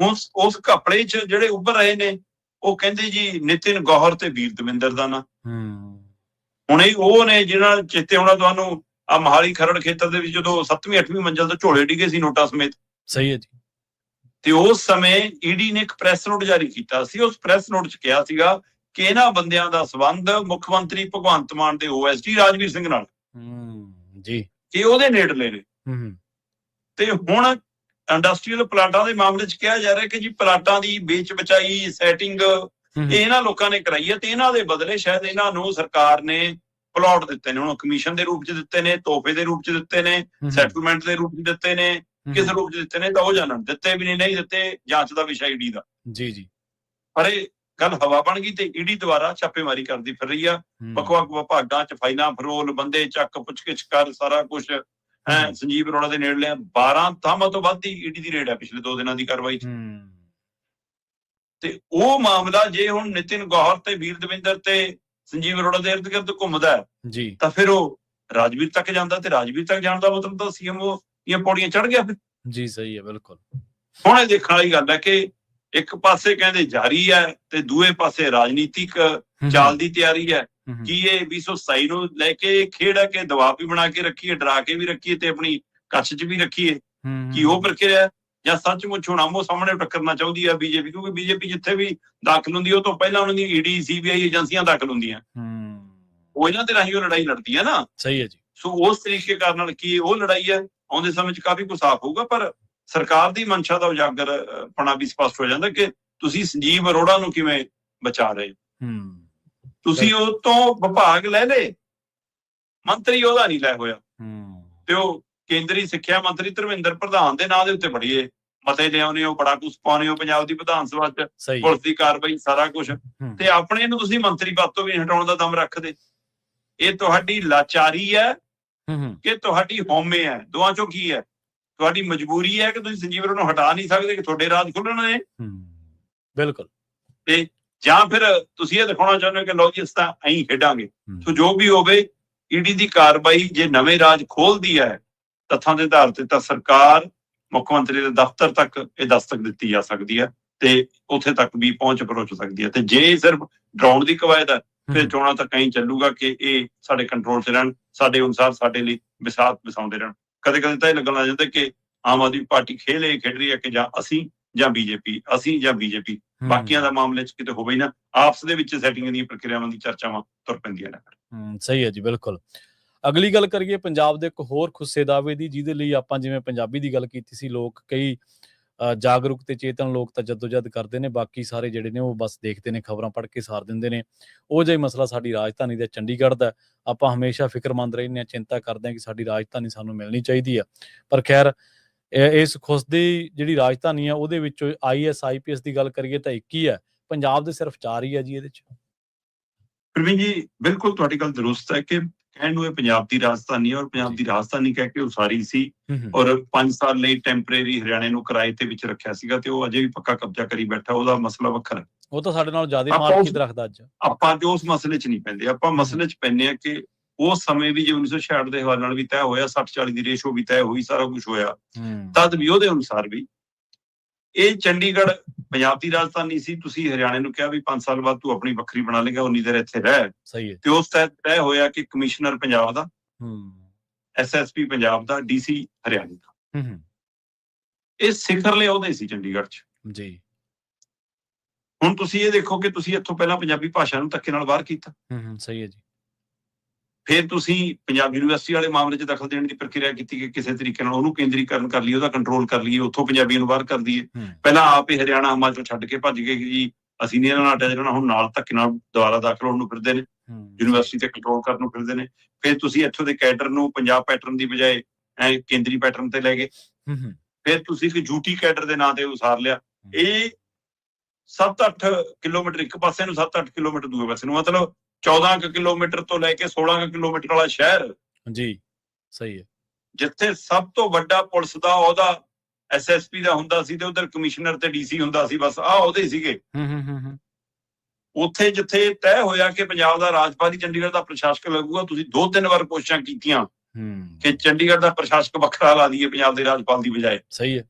S2: ਉਸ ਕਪੜੇ ਚ ਜਿਹੜੇ ਉੱਭਰ ਰਹੇ ਨੇ, ਉਹ ਕਹਿੰਦੇ ਜੀ ਨਿਤਿਨ ਗੌਹਰ ਤੇ ਵੀਰ ਦਵਿੰਦਰ ਦਾ ਨਾ। ਹੁਣ ਇਹ ਉਹ ਨੇ ਜਿਹਨਾਂ ਚੇਤੇ ਹੋਣਾ ਤੁਹਾਨੂੰ, ਆ ਮੋਹਾਲੀ ਖਰੜ ਖੇਤਰ ਦੇ ਵਿੱਚ ਜਦੋਂ 7ਵੀਂ 8ਵੀਂ ਮੰਜ਼ਲ ਤੋਂ ਝੋਲੇ ਡਿੱਗੇ ਸੀ ਨੋਟਾਂ ਸਮੇਤ।
S1: ਸਹੀ ਹੈ ਜੀ।
S2: ਤੇ ਉਸ ਸਮੇਂ ਈਡੀ ਨੇ ਇੱਕ ਪ੍ਰੈਸ ਨੋਟ ਜਾਰੀ ਕੀਤਾ ਸੀ। ਉਸ ਪ੍ਰੈਸ ਨੋਟ ਚ ਕਿਹਾ ਸੀਗਾ ਕਿ ਇਹਨਾਂ ਬੰਦਿਆਂ ਦਾ ਸੰਬੰਧ ਮੁੱਖ ਮੰਤਰੀ ਭਗਵੰਤ ਮਾਨ ਦੇ OSD ਰਾਜਵੀਰ ਸਿੰਘ ਨਾਲ
S1: ਜੀ, ਕਿ
S2: ਉਹਦੇ ਨੇੜਲੇ ਨੇ। ਤੇ ਹੁਣ ਇੰਡਸਟਰੀਅਲ ਪਲਾਟਾਂ ਦੇ ਮਾਮਲੇ ਚ ਕਿਹਾ ਜਾ ਰਿਹਾ ਕਿ ਜੀ ਪਲਾਟਾਂ ਦੀ ਵੇਚ ਬਚਾਈ ਸੈਟਿੰਗ ਇਹਨਾਂ ਲੋਕਾਂ ਨੇ ਕਰਾਈ ਹੈ, ਤੇ ਇਹਨਾਂ ਦੇ ਬਦਲੇ ਸ਼ਾਇਦ ਇਹਨਾਂ ਨੂੰ ਸਰਕਾਰ ਨੇ ਪਲਾਟ ਦਿੱਤੇ ਨੇ। ਹੁਣ ਕਮਿਸ਼ਨ ਦੇ ਰੂਪ ਚ ਦਿੱਤੇ ਨੇ, ਤੋਹਫੇ ਦੇ ਰੂਪ ਚ ਦਿੱਤੇ ਨੇ, ਸੈਟਲਮੈਂਟ ਦੇ ਰੂਪ ਚ ਦਿੱਤੇ ਨੇ, ਕਿਸ ਰੂਪ ਚ ਦਿੱਤੇ ਨੇ ਤਾਂ ਉਹ ਜਾਣਨ। ਦਿੱਤੇ ਵੀ ਨਹੀਂ ਦਿੱਤੇ, ਜਾਂਚ ਦਾ ਵਿਸ਼ਾ ਈਡੀ ਦਾ। ਜੀ। ਪਰ ਇਹ ਗੱਲ ਹਵਾ ਬਣ ਗਈ ਤੇ ਈਡੀ ਦੁਆਰਾ ਛਾਪੇਮਾਰੀ ਕਰਦੀ ਫਿਰ ਰਹੀ ਆ। ਵੱਖ-ਵੱਖ ਵਿਭਾਗਾਂ ਚ ਫਾਈਲਾਂ ਫਰੋਲ, ਬੰਦੇ ਚੱਕ, ਪੁੱਛਗਿੱਛ ਕਰ, ਸਾਰਾ ਕੁਝ। ਸੰਜੀਵ ਅਰੋੜਾ ਦੇ ਨੇੜਲੇ 12 ਥਾਵਾਂ ਤੋਂ ਵੱਧ ਦੀ ਈਡੀ ਦੀ ਰੇਡ ਹੈ ਪਿਛਲੇ 2 ਦਿਨਾਂ ਦੀ ਕਾਰਵਾਈ ਚ। ਤੇ ਉਹ ਮਾਮਲਾ ਜੇ ਹੁਣ ਨਿਤਿਨ ਗੌਹਰ ਤੇ ਵੀਰ ਦਵਿੰਦਰ ਤੇ ਸੰਜੀਵ ਅਰੋੜਾ ਦੇ ਇਰਦ ਗਿਰਦ ਘੁੰਮਦਾ ਜੀ, ਤਾਂ ਫਿਰ ਉਹ ਰਾਜਵੀਰ ਤੱਕ ਜਾਂਦਾ, ਤੇ ਰਾਜਵੀਰ ਤੱਕ ਜਾਣ ਦਾ ਮਤਲਬ ਤਾਂ CMO ਦੀਆਂ ਪੌੜੀਆਂ ਚੜ ਗਿਆ ਫਿਰ। ਜੀ ਸਹੀ ਹੈ, ਬਿਲਕੁਲ। ਹੁਣ ਇਹ ਦੇਖਣ ਵਾਲੀ ਗੱਲ ਹੈ ਕਿ ਇੱਕ ਪਾਸੇ ਕਹਿੰਦੇ ਜਾਰੀ ਹੈ ਤੇ ਦੂਏ ਪਾਸੇ ਰਾਜਨੀਤਿਕ ਚਾਲ ਦੀ ਤਿਆਰੀ ਹੈ। ਕੀ ਇਹ 227 ਨੂੰ ਲੈ ਕੇ ਖੇਡ ਹੈ ਕਿ ਦਬਾਅ ਵੀ ਬਣਾ ਕੇ ਰੱਖੀਏ, ਡਰਾ ਕੇ ਵੀ ਰੱਖੀਏ ਤੇ ਆਪਣੀ ਕੱਛ ਚ ਵੀ ਰੱਖੀਏ? ਕੀ ਉਹ ਪ੍ਰਕਿਰਿਆ, ਜਾਂ ਸੱਚਮੁੱਚ ਹੁਣ ਆਮੋ ਸਾਹਮਣੇ ਟੱਕਰਨਾ ਚਾਹੁੰਦੀ ਹੈ BJP? ਕਿਉਂਕਿ BJP ਜਿੱਥੇ ਵੀ ਦਾਖਲ ਹੁੰਦੀ ਉਹ ਤੋਂ ਪਹਿਲਾਂ ਉਹਨਾਂ ਦੀ ED CBI ਏਜੰਸੀਆਂ ਦਾਖਲ ਹੁੰਦੀਆਂ, ਉਹ ਇਹਨਾਂ ਦੇ ਰਾਹੀਂ ਉਹ ਲੜਾਈ ਲੜਦੀ ਹੈ ਨਾ। ਸਹੀ ਹੈ ਜੀ। ਸੋ ਉਸ ਤਰੀਕੇ ਕਾਰਨ ਕੀ ਉਹ ਲੜਾਈ ਹੈ, ਆਉਂਦੇ ਸਮੇਂ ਚ ਕਾਫੀ ਕੁਝ ਸਾਫ਼ ਹੋਊਗਾ। ਪਰ ਸਰਕਾਰ ਦੀ ਮਨਸ਼ਾ ਦਾ ਉਜਾਗਰ ਪਣਾ ਵੀ ਸਪਸ਼ਟ ਹੋ ਜਾਂਦਾ ਕਿ ਤੁਸੀਂ ਸੰਜੀਵ ਅਰੋੜਾ ਨੂੰ ਕਿਵੇਂ ਬਚਾ ਰਹੇ। ਤੁਸੀਂ ਉਹ ਤੋਂ ਵਿਭਾਗ ਲੈ ਲਏ, ਮੰਤਰੀ ਉਹਦਾ ਨਹੀਂ ਲੈ ਹੋਇਆ। ਤੇ ਉਹ ਕੇਂਦਰੀ ਸਿੱਖਿਆ ਮੰਤਰੀ ਧਰਮਿੰਦਰ ਪ੍ਰਧਾਨ ਦੇ ਨਾਂ ਦੇ ਉੱਤੇ ਬੜੀਏ ਮਤੇ ਲਿਆਉਣੇ ਹੋ, ਬੜਾ ਕੁਝ ਪਾਉਣੇ ਹੋ ਪੰਜਾਬ ਦੀ ਵਿਧਾਨ ਸਭਾ ਚ, ਪੁਲਿਸ ਦੀ ਕਾਰਵਾਈ, ਸਾਰਾ ਕੁਝ। ਤੇ ਆਪਣੇ ਨੂੰ ਤੁਸੀਂ ਮੰਤਰੀ ਪਦ ਤੋਂ ਵੀ ਹਟਾਉਣ ਦਾ ਦਮ ਰੱਖਦੇ। ਇਹ ਤੁਹਾਡੀ ਲਾਚਾਰੀ ਹੈ ਕਿ ਤੁਹਾਡੀ ਹਉਮੈ ਹੈ? ਦੋਵਾਂ ਚੋਂ ਕੀ ਹੈ? ਤੁਹਾਡੀ ਮਜਬੂਰੀ ਹੈ ਕਿ ਤੁਸੀਂ ਸੰਜੀਵ ਅਰੋੜਾ ਨੂੰ ਹਟਾ ਨਹੀਂ ਸਕਦੇ ਕਿ ਤੁਹਾਡੇ ਰਾਜ ਖੁੱਲਣ ਨੇ? ਬਿਲਕੁਲ। ਤੇ ਜਾਂ ਫਿਰ ਤੁਸੀਂ ਇਹ ਦਿਖਾਉਣਾ ਚਾਹੁੰਦੇ ਹੋ ਕਿ ਲਓ ਜੀ ਇਸ ਤਾਂ ਐਂ ਖੇਡਾਂਗੇ। ਸੋ ਜੋ ਵੀ ਹੋਵੇ, ਈਡੀ ਦੀ ਕਾਰਵਾਈ ਜੇ ਨਵੇਂ ਰਾਜ ਖੋਲਦੀ ਹੈ ਤੱਥਾਂ ਦੇ ਆਧਾਰ ਤੇ, ਤਾਂ ਸਰਕਾਰ, ਮੁੱਖ ਮੰਤਰੀ ਦੇ ਦਫ਼ਤਰ ਤੱਕ ਇਹ ਦਸਤਕ ਦਿੱਤੀ ਜਾ ਸਕਦੀ ਹੈ ਤੇ ਉੱਥੇ ਤੱਕ ਵੀ ਪਹੁੰਚ ਸਕਦੀ ਹੈ। ਤੇ ਜੇ ਸਿਰਫ ਡਰਾਉਣ ਦੀ ਕਵਾਇਦ ਹੈ, ਫਿਰ ਚੋਣਾਂ ਤੱਕ ਐਂ ਚੱਲੂਗਾ ਕਿ ਇਹ ਸਾਡੇ ਕੰਟਰੋਲ 'ਚ ਰਹਿਣ, ਸਾਡੇ ਅਨੁਸਾਰ ਸਾਡੇ ਲਈ ਵਿਸਾਤ ਵਸਾਉਂਦੇ ਰਹਿਣ। ਕਦੇ ਕਦੇ ਤਾਂ ਇਹ ਲੱਗਣ ਲੱਗ ਜਾਂਦਾ ਕਿ ਆਮ ਆਦਮੀ ਪਾਰਟੀ ਖੇਡ ਰਹੀ ਹੈ ਕਿ ਜਾਂ ਅਸੀਂ ਜਾਂ BJP, ਅਸੀਂ ਜਾਂ BJP। ਬਾਕੀਆਂ ਦਾ ਮਾਮਲੇ 'ਚ ਕਿਤੇ ਹੋਵੇ ਹੀ ਨਾ, ਆਪਸ ਦੇ ਵਿੱਚ ਸੈਟਿੰਗ ਦੀਆਂ ਪ੍ਰਕਿਰਿਆਵਾਂ ਦੀ ਚਰਚਾਵਾਂ ਤੁਰ ਪੈਂਦੀਆਂ ਨੇ। ਸਹੀ ਹੈ ਜੀ, ਬਿਲਕੁਲ। ਅਗਲੀ ਗੱਲ ਕਰੀਏ ਪੰਜਾਬ ਦੇ ਇੱਕ ਹੋਰ ਖੁੱਸੇ ਦਾਅਵੇ ਦੀ, ਜਿਹਦੇ ਲਈ ਆਪਾਂ ਜਿਵੇਂ ਪੰਜਾਬੀ ਦੀ ਗੱਲ ਕੀਤੀ ਸੀ, ਲੋਕ ਕਈ ਜਾਗਰੂਕ ਤੇ ਚੇਤਨ ਲੋਕ ਤਾਂ ਜੱਦੋਜਹਿਦ ਕਰਦੇ ਨੇ, ਬਾਕੀ ਸਾਰੇ ਜਿਹੜੇ ਨੇ ਉਹ ਬਸ ਦੇਖਦੇ ਨੇ, ਖਬਰਾਂ ਪੜ੍ਹ ਕੇ ਸਾਰ ਦਿੰਦੇ ਨੇ। ਉਹ ਜਿਹਾ ਮਸਲਾ ਸਾਡੀ ਰਾਜਧਾਨੀ ਦਾ ਚੰਡੀਗੜ੍ਹ ਦਾ। ਆਪਾਂ ਹਮੇਸ਼ਾ ਫਿਕਰਮੰਦ ਰਹਿੰਦੇ ਹਾਂ, ਚਿੰਤਾ ਕਰਦੇ ਹਾਂ ਕਿ ਸਾਡੀ ਰਾਜਧਾਨੀ ਸਾਨੂੰ ਮਿਲਣੀ ਚਾਹੀਦੀ ਆ। ਪਰ ਖੈਰ, ਇਸ ਖੁੱਸਦੀ ਜਿਹੜੀ ਰਾਜਧਾਨੀ ਆ ਉਹਦੇ ਵਿੱਚੋਂ IAS IPS ਦੀ ਗੱਲ ਕਰੀਏ ਤਾਂ 1 ਹੀ ਹੈ, ਪੰਜਾਬ ਦੇ ਸਿਰਫ 4 ਹੀ ਆ ਜੀ ਇਹਦੇ 'ਚ। ਪ੍ਰਵੀਨ ਜੀ, ਬਿਲਕੁਲ ਤੁਹਾਡੀ ਗੱਲ ਦਰੁਸਤ ਹੈ ਕਿ ਕਹਿਣ ਨੂੰ ਇਹ ਪੰਜਾਬ ਦੀ ਰਾਜਧਾਨੀ, ਔਰ ਪੰਜਾਬ ਦੀ ਰਾਜਧਾਨੀ ਕਹਿ ਕੇ ਉਸਾਰੀ ਸੀ, ਔਰ 5 ਸਾਲ ਲਈ ਟੈਂਪਰੇਰੀ ਹਰਿਆਣੇ ਨੂੰ ਕਿਰਾਏ ਤੇ ਵਿੱਚ ਰੱਖਿਆ ਸੀਗਾ, ਤੇ ਉਹ ਅਜੇ ਵੀ ਪੱਕਾ ਕਬਜ਼ਾ ਕਰੀ ਬੈਠਾ। ਉਹਦਾ ਮਸਲਾ ਵੱਖਰਾ, ਉਹ ਤਾਂ ਸਾਡੇ ਨਾਲ ਜ਼ਿਆਦਾ ਮਾਰਕੀਟ ਰੱਖਦਾ। ਅੱਜ ਆਪਾਂ ਜੋ ਉਸ ਮਸਲੇ 'ਚ ਨਹੀਂ ਪੈਂਦੇ, ਆਪਾਂ ਮਸਲੇ 'ਚ ਪੈਂਦੇ ਆ ਕਿ ਉਸ ਸਮੇਂ ਵੀ ਜੇ 1966 ਦੇ ਹਵਾਲੇ ਨਾਲ ਵੀ ਤੈਅ ਹੋਇਆ, 60-40 ਦੀ ਰੇਸ਼ੋ ਵੀ ਤੈਅ ਹੋਈ, ਸਾਰਾ ਕੁਝ ਹੋਇਆ, ਤਦ ਵੀ ਉਹਦੇ ਅਨੁਸਾਰ ਵੀ ਇਹ ਚੰਡੀਗੜ੍ਹ ਪੰਜਾਬ ਦੀ ਰਾਜਧਾਨੀ ਸੀ। ਤੁਸੀਂ ਹਰਿਆਣੇ ਨੂੰ ਕਿਹਾ ਵੀ 5 ਸਾਲ ਬਾਅਦ ਤੂੰ ਆਪਣੀ ਵੱਖਰੀ ਬਣਾ ਲੇਗਾ, ਉਨੀ ਦੇਰ ਇੱਥੇ ਰਹਿ। ਸਹੀ ਹੈ। ਤੇ ਉਸ ਤਹਿਤ ਤੈਅ ਹੋਇਆ ਕਿ ਕਮਿਸ਼ਨਰ ਪੰਜਾਬ ਦਾ, SSP ਪੰਜਾਬ ਦਾ, DC ਹਰਿਆਣੇ ਦਾ, ਇਹ ਸਿਖਰਲੇ ਅਹੁਦੇ ਸੀ ਚੰਡੀਗੜ੍ਹ 'ਚ ਜੀ। ਹੁਣ ਤੁਸੀਂ ਇਹ ਦੇਖੋ ਕਿ ਤੁਸੀਂ ਇੱਥੋਂ ਪਹਿਲਾਂ ਪੰਜਾਬੀ ਭਾਸ਼ਾ ਨੂੰ ਧੱਕੇ ਨਾਲ ਬਾਹਰ ਕੀਤਾ। ਸਹੀ ਹੈ ਜੀ। ਫਿਰ ਤੁਸੀਂ ਪੰਜਾਬ ਯੂਨੀਵਰਸਿਟੀ ਵਾਲੇ ਮਾਮਲੇ 'ਚ ਦਖਲ ਦੇਣ ਦੀ ਪ੍ਰਕਿਰਿਆ ਕੀਤੀ ਕਿ ਕਿਸੇ ਤਰੀਕੇ ਨਾਲ ਉਹਨੂੰ ਕੇਂਦਰੀਕਰਨ ਕਰ ਲਈਏ, ਉਹਦਾ ਕੰਟਰੋਲ ਕਰ ਲਈਏ, ਉੱਥੋਂ ਪੰਜਾਬੀਆਂ ਨੂੰ ਬਾਹਰ ਕਰ ਦਈਏ। ਪਹਿਲਾਂ ਆਪ ਹੀ ਹਰਿਆਣਾ ਹਿਮਾਚਲ ਛੱਡ ਕੇ ਭੱਜ ਗਏ ਕਿ ਜੀ ਅਸੀਂ ਨਹੀਂ ਇਹਨਾਂ ਨਾਲ ਅਟੈਚ ਰਹਿਣਾ। ਹੁਣ ਨਾਲ ਧੱਕੇ ਨਾਲ ਦੁਬਾਰਾ ਦਾਖਲ ਹੋਣ ਨੂੰ ਫਿਰਦੇ ਨੇ, ਯੂਨੀਵਰਸਿਟੀ ਤੇ ਕੰਟਰੋਲ ਕਰਨ ਨੂੰ ਫਿਰਦੇ ਨੇ। ਫਿਰ ਤੁਸੀਂ ਇੱਥੋਂ ਦੇ ਕੈਡਰ ਨੂੰ ਪੰਜਾਬ ਪੈਟਰਨ ਦੀ ਬਜਾਏ ਕੇਂਦਰੀ ਪੈਟਰਨ ਤੇ ਲੈ ਗਏ। ਫਿਰ ਤੁਸੀਂ ਇੱਕ ਝੂਠੀ ਕੈਡਰ ਦੇ ਨਾਂ ਤੇ ਉਸਾਰ ਲਿਆ। ਇਹ 7-8 ਕਿਲੋਮੀਟਰ ਇੱਕ ਪਾਸੇ ਨੂੰ, 7-8 ਕਿਲੋਮੀਟਰ ਦੂਏ ਪਾਸੇ ਨੂੰ, ਮਤਲਬ 14 ਕਿਲੋਮੀਟਰ ਤੋਂ ਲੈ ਕੇ 16 ਕਿਲੋਮੀਟਰ ਵਾਲਾ ਸ਼ਹਿਰ
S1: ਜੀ। ਸਹੀ ਹੈ।
S2: ਜਿੱਥੇ ਸਭ ਤੋਂ ਵੱਡਾ ਪੁਲਿਸ ਦਾ ਉਹਦਾ SSP ਦਾ ਹੁੰਦਾ ਸੀ ਤੇ ਉਧਰ ਕਮਿਸ਼ਨਰ ਤੇ DC ਹੁੰਦਾ ਸੀ, ਬਸ ਆਹ ਉਹਦੇ ਸੀਗੇ। ਉੱਥੇ ਜਿੱਥੇ ਤੈਅ ਹੋਇਆ ਕਿ ਪੰਜਾਬ ਦਾ ਰਾਜਪਾਲ ਹੀ ਚੰਡੀਗੜ੍ਹ ਦਾ ਪ੍ਰਸ਼ਾਸਕ ਲੱਗੂਗਾ, ਤੁਸੀਂ 2-3 ਵਾਰ ਕੋਸ਼ਿਸ਼ਾਂ ਕੀਤੀਆਂ ਕਿ ਚੰਡੀਗੜ੍ਹ ਦਾ ਪ੍ਰਸ਼ਾਸਕ ਵੱਖਰਾ ਲਾ ਦਈਏ ਪੰਜਾਬ ਦੇ ਰਾਜਪਾਲ ਦੀ ਬਜਾਏ।
S1: ਸਹੀ ਹੈ।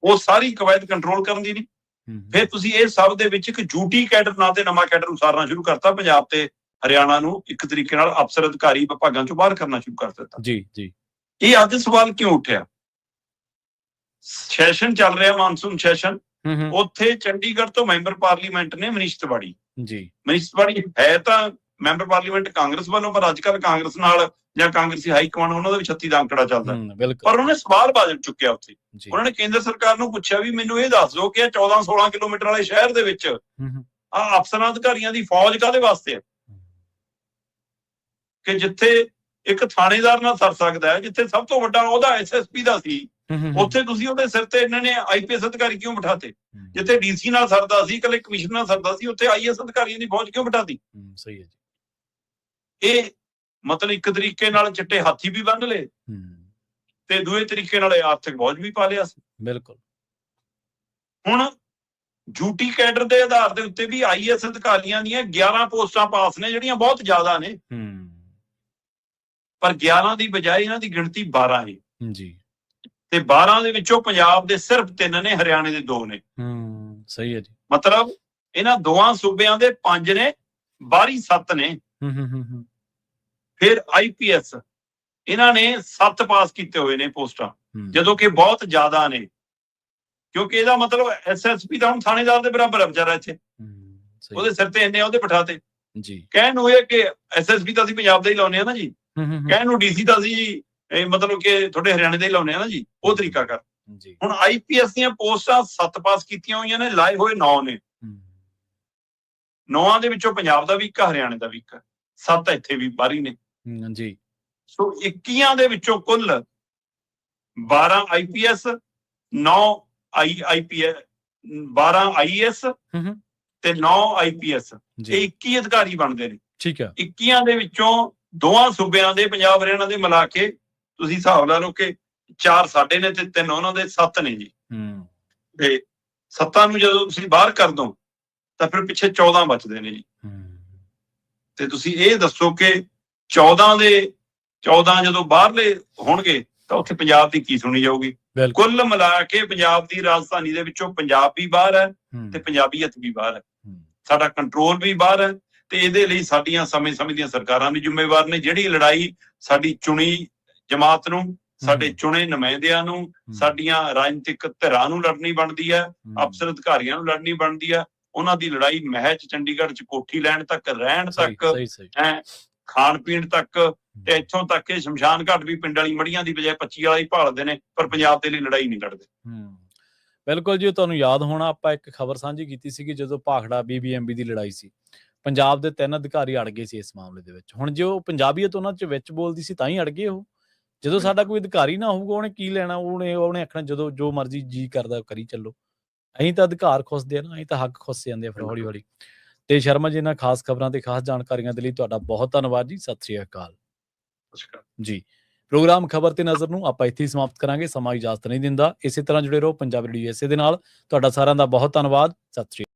S2: ਉਹ ਸਾਰੀ ਕਵਾਇਦ ਕੰਟਰੋਲ ਕਰਨ ਦੀ ਨਹੀਂ। ਫਿਰ ਤੁਸੀਂ ਇਹ ਸਭ ਦੇ ਵਿੱਚ ਇੱਕ ਡਿਊਟੀ ਕੈਡਰ ਨਾਂ ਤੇ ਨਵਾਂ ਕੈਡਰ ਉਸਾਰਨਾ ਸ਼ੁਰੂ ਕਰਤਾ, ਪੰਜਾਬ ਤੇ ਹਰਿਆਣਾ ਨੂੰ ਇੱਕ ਤਰੀਕੇ ਨਾਲ ਅਫਸਰ ਅਧਿਕਾਰੀ ਵਿਭਾਗਾਂ ਚੋਂ ਬਾਹਰ ਕਰਨਾ ਸ਼ੁਰੂ ਕਰ ਦਿੱਤਾ।
S1: ਜੀ ਜੀ।
S2: ਇਹ ਅੱਜ ਸਵਾਲ ਕਿਉਂ ਉੱਠਿਆ? ਸੈਸ਼ਨ ਚੱਲ ਰਿਹਾ, ਮਾਨਸੂਨ ਸੈਸ਼ਨ, ਉੱਥੇ ਚੰਡੀਗੜ੍ਹ ਤੋਂ ਮੈਂਬਰ ਪਾਰਲੀਮੈਂਟ ਨੇ ਮਨੀਸ਼ ਤਿਵਾੜੀ ਜੀ। ਮਨੀਸ਼ ਤਿਵਾੜੀ ਹੈ ਤਾਂ ਮੈਂਬਰ ਪਾਰਲੀਮੈਂਟ ਕਾਂਗਰਸ ਵੱਲੋਂ, ਪਰ ਅੱਜ ਕੱਲ੍ਹ ਕਾਂਗਰਸ ਨਾਲ ਜਾਂ ਕਾਂਗਰਸੀ ਹਾਈ ਕਮਾਂਡ ਉਹਨਾਂ ਦਾ ਵੀ 36 ਦਾ ਅੰਕੜਾ ਚੱਲਦਾ। ਪਰ ਉਹਨੇ ਸਵਾਲ ਬਾਜ਼ਲ ਚੁੱਕਿਆ ਉੱਥੇ। ਉਹਨਾਂ ਨੇ ਕੇਂਦਰ ਸਰਕਾਰ ਨੂੰ ਪੁੱਛਿਆ ਵੀ ਮੈਨੂੰ ਇਹ ਦੱਸ ਦਿਓ ਕਿ 14-16 ਕਿਲੋਮੀਟਰ ਵਾਲੇ ਸ਼ਹਿਰ ਦੇ ਵਿੱਚ ਆ ਅਫਸਰਾਂ ਅਧਿਕਾਰੀਆਂ ਦੀ ਫੌਜ ਕਾਹਦੇ ਵਾਸਤੇ ਹੈ? ਕਿ ਜਿੱਥੇ ਇੱਕ ਥਾਣੇਦਾਰ ਨਾਲ ਸਰ ਸਕਦਾ ਹੈ, ਜਿੱਥੇ ਸਭ ਤੋਂ ਵੱਡਾ ਉਹਦਾ SSP ਦਾ ਸੀ, ਉੱਥੇ ਤੁਸੀਂ ਉਹਦੇ ਸਿਰ ਤੇ ਇਹਨਾਂ ਨੇ IPS ਅਧਿਕਾਰੀ ਕਿਉਂ ਬਿਠਾਤੇ? ਜਿੱਥੇ DC ਨਾਲ ਸਰਦਾ ਸੀ, ਇਕੱਲੇ ਕਮਿਸ਼ਨਰ ਨਾਲ ਸਰਦਾ ਸੀ, ਉੱਥੇ IAS ਅਧਿਕਾਰੀਆਂ ਦੀ ਫੌਜ ਕਿਉਂ ਬਿਠਾਤੀ?
S1: ਸਹੀ ਹੈ ਜੀ।
S2: ਇਹ ਮਤਲਬ ਇੱਕ ਤਰੀਕੇ ਨਾਲ ਚਿੱਟੇ ਹਾਥੀ ਵੀ ਬੰਨ ਲਏ ਤੇ ਦੂਏ ਤਰੀਕੇ ਨਾਲ ਆਰਥਿਕ ਬੋਝ ਵੀ ਪਾ ਲਿਆ ਸੀ। ਬਿਲਕੁਲ। ਹੁਣ ਡਿਊਟੀ ਕੈਡਰ ਦੇ ਆਧਾਰ ਦੇ ਉੱਤੇ ਵੀ IAS ਅਧਿਕਾਰੀਆਂ ਦੀਆਂ 11 ਪੋਸਟਾਂ ਪਾਸ ਨੇ, ਜਿਹੜੀਆਂ ਬਹੁਤ ਜ਼ਿਆਦਾ ਨੇ, ਪਰ 11 ਦੀ ਬਜਾਏ ਇਹਨਾਂ ਦੀ ਗਿਣਤੀ 12 ਹੈ ਜੀ। ਤੇ 12 ਦੇ ਵਿੱਚੋਂ ਪੰਜਾਬ ਦੇ ਸਿਰਫ 3 ਨੇ, ਹਰਿਆਣੇ ਦੇ 2 ਨੇ। ਸਹੀ ਹੈ ਜੀ। ਮਤਲਬ ਇਹਨਾਂ ਦੋਵਾਂ ਸੂਬਿਆਂ ਦੇ 5 ਨੇ, ਬਾਹਰੀ 7 ਨੇ। ਫਿਰ IPS ਇਹਨਾਂ ਨੇ 7 ਪਾਸ ਕੀਤੇ ਹੋਏ ਨੇ ਪੋਸਟਾਂ, ਜਦੋਂ ਕਿ ਬਹੁਤ ਜ਼ਿਆਦਾ ਨੇ, ਕਿਉਂਕਿ ਇਹਦਾ ਮਤਲਬ SSP ਦਾ ਹੁਣ ਥਾਣੇਦਾਰ ਦੇ ਬਰਾਬਰ ਹੈ ਵਿਚਾਰਾ ਇੱਥੇ, ਉਹਦੇ ਸਿਰ ਤੇ ਇੰਨੇ ਉਹਦੇ ਬਿਠਾਤੇ ਜੀ। ਕਹਿਣ ਨੂੰ ਇਹ ਕਿ SSP ਤਾਂ ਅਸੀਂ ਪੰਜਾਬ ਦਾ ਹੀ ਲਾਉਂਦੇ ਆ ਨਾ ਜੀ, ਕਹਿਣ ਨੂੰ DC ਤਾਂ ਅਸੀਂ ਜੀ ਮਤਲਬ ਕਿ ਤੁਹਾਡੇ ਹਰਿਆਣੇ ਦੇ ਹੀ ਲਾਉਂਦੇ ਆ ਨਾ ਜੀ, ਉਹ ਤਰੀਕਾ ਕਰ। ਹੁਣ IPS ਦੀਆਂ ਪੋਸਟਾਂ 7 ਪਾਸ ਕੀਤੀਆਂ ਹੋਈਆਂ ਨੇ, ਲਾਏ ਹੋਏ 9 ਨੇ। 9 ਦੇ ਵਿੱਚੋਂ ਪੰਜਾਬ ਦਾ ਵੀ ਇੱਕ, ਹਰਿਆਣੇ ਦਾ ਵੀ ਇੱਕ, 7 ਇੱਥੇ ਵੀ ਬਾਹਰੀ ਨੇ ਜੀ। ਸੋ 21 ਦੇ ਵਿੱਚੋਂ ਕੁੱਲ 12 IPS, 9 IPS, 12 IAS ਤੇ 9 IPS, ਇਹ 21 ਅਧਿਕਾਰੀ ਬਣਦੇ ਨੇ। ਠੀਕ ਹੈ। 21 ਦੇ ਵਿੱਚੋਂ ਦੋਵਾਂ ਸੂਬਿਆਂ ਦੇ, ਪੰਜਾਬ ਹਰਿਆਣਾ ਦੇ ਮਿਲਾ ਕੇ ਤੁਸੀਂ ਹਿਸਾਬ ਲਾ ਲਓ ਕਿ 4 ਸਾਡੇ ਨੇ ਤੇ 3 ਉਹਨਾਂ ਦੇ, 7 ਨੇ ਜੀ। ਤੇ 7 ਨੂੰ ਜਦੋਂ ਤੁਸੀਂ ਬਾਹਰ ਕਰ ਦੋ ਤਾਂ ਫਿਰ ਪਿੱਛੇ 14 ਬਚਦੇ ਨੇ ਜੀ। ਤੇ ਤੁਸੀਂ ਇਹ ਦੱਸੋ ਕਿ 14 ਦੇ 14 ਜਦੋਂ ਬਾਹਰਲੇ ਹੋਣਗੇ ਤਾਂ ਉੱਥੇ ਪੰਜਾਬ ਦੀ ਕੀ ਸੁਣੀ ਜਾਊਗੀ? ਕੁੱਲ ਮਿਲਾ ਕੇ ਪੰਜਾਬ ਦੀ ਰਾਜਧਾਨੀ ਦੇ ਵਿੱਚੋਂ ਪੰਜਾਬ ਵੀ ਬਾਹਰ ਹੈ ਤੇ ਪੰਜਾਬੀਅਤ ਵੀ ਬਾਹਰ ਹੈ, ਸਾਡਾ ਕੰਟਰੋਲ ਵੀ ਬਾਹਰ ਹੈ। ਤੇ ਇਹਦੇ ਲਈ ਸਾਡੀਆਂ ਸਮੇਂ-ਸਮੇਂ ਦੀਆਂ ਸਰਕਾਰਾਂ ਵੀ ਜ਼ਿੰਮੇਵਾਰ ਨੇ। ਜਿਹੜੀ ਲੜਾਈ ਸਾਡੀ ਚੁਣੀ ਜਮਾਤ ਨੂੰ, ਸਾਡੇ ਚੁਣੇ ਨੁਮਾਇੰਦਿਆਂ ਨੂੰ, ਸਾਡੀਆਂ ਰਾਜਨੀਤਿਕ ਧਿਰਾਂ ਨੂੰ ਲੜਨੀ ਬਣਦੀ ਹੈ, ਅਫਸਰ ਅਧਿਕਾਰੀਆਂ ਨੂੰ ਲੜਨੀ ਬਣਦੀ ਹੈ, ਉਹਨਾਂ ਦੀ ਲੜਾਈ ਮਹਿਜ ਚੰਡੀਗੜ੍ਹ 'ਚ ਕੋਠੀ ਲੈਣ ਤੱਕ, ਰਹਿਣ ਤੱਕ, ਖਾਣ ਪੀਣ ਤੱਕ, ਤੇ ਇੱਥੋਂ ਤੱਕ ਕਿ ਸ਼ਮਸ਼ਾਨ ਘਾਟ ਵੀ ਪਿੰਡ ਵਾਲੀ ਮੜੀਆਂ ਦੀ ਬਜਾਏ 25 ਵਾਲਾ ਹੀ ਭਾਲਦੇ ਨੇ, ਪਰ ਪੰਜਾਬ ਦੇ ਲਈ ਲੜਾਈ ਨਹੀਂ ਲੜਦੇ।
S1: ਬਿਲਕੁਲ ਜੀ। ਤੁਹਾਨੂੰ ਯਾਦ ਹੋਣਾ, ਆਪਾਂ ਇੱਕ ਖਬਰ ਸਾਂਝੀ ਕੀਤੀ ਸੀ ਕਿ ਜਦੋਂ ਭਾਖੜਾ BBMB ਦੀ ਲੜਾਈ ਸੀ, ਪੰਜਾਬ ਦੇ 3 ਅਧਿਕਾਰੀ ਅੜ ਗਏ ਸੀ ਇਸ ਮਾਮਲੇ ਦੇ ਵਿੱਚ। ਹੁਣ ਜੇ ਉਹ ਪੰਜਾਬੀਅਤ ਉਹਨਾਂ 'ਚ ਵਿੱਚ ਬੋਲਦੀ ਸੀ ਤਾਂ ਹੀ ਅੜ ਗਏ ਉਹ। ਜਦੋਂ ਸਾਡਾ ਕੋਈ ਅਧਿਕਾਰੀ ਨਾ ਹੋਊਗਾ, ਉਹਨੇ ਕੀ ਲੈਣਾ? ਉਹਨੇ ਆਖਣਾ ਜਦੋਂ ਜੋ ਮਰਜ਼ੀ ਜੀ ਕਰਦਾ ਕਰੀ ਚੱਲੋ। ਅਸੀਂ ਤਾਂ ਅਧਿਕਾਰ ਖੁੱਸਦੇ ਆ ਨਾ, ਅਸੀਂ ਤਾਂ ਹੱਕ ਖੁੱਸ ਜਾਂਦੇ ਆ ਫਿਰ ਹੌਲੀ ਹੌਲੀ। ਤੇ ਸ਼ਰਮਾ ਜੀ, ਇਹਨਾਂ ਖਾਸ ਖਬਰਾਂ ਤੇ ਖਾਸ ਜਾਣਕਾਰੀਆਂ ਦੇ ਲਈ ਤੁਹਾਡਾ ਬਹੁਤ ਧੰਨਵਾਦ ਜੀ। ਸਤਿ ਸ੍ਰੀ ਅਕਾਲ ਜੀ। ਪ੍ਰੋਗਰਾਮ ਖਬਰ ਤੇ ਨਜ਼ਰ ਨੂੰ ਆਪਾਂ ਇੱਥੇ ਹੀ ਸਮਾਪਤ ਕਰਾਂਗੇ, ਸਮਾਂ ਇਜਾਜ਼ਤ ਨਹੀਂ ਦਿੰਦਾ। ਇਸੇ ਤਰ੍ਹਾਂ ਜੁੜੇ ਰਹੋ ਪੰਜਾਬੀ ਰੇਡੀਓ USA ਦੇ ਨਾਲ। ਤੁਹਾਡਾ ਸਾਰਿਆਂ ਦਾ ਬਹੁਤ ਧੰਨਵਾਦ। ਸਤਿ ਸ੍ਰੀ ਅਕਾਲ।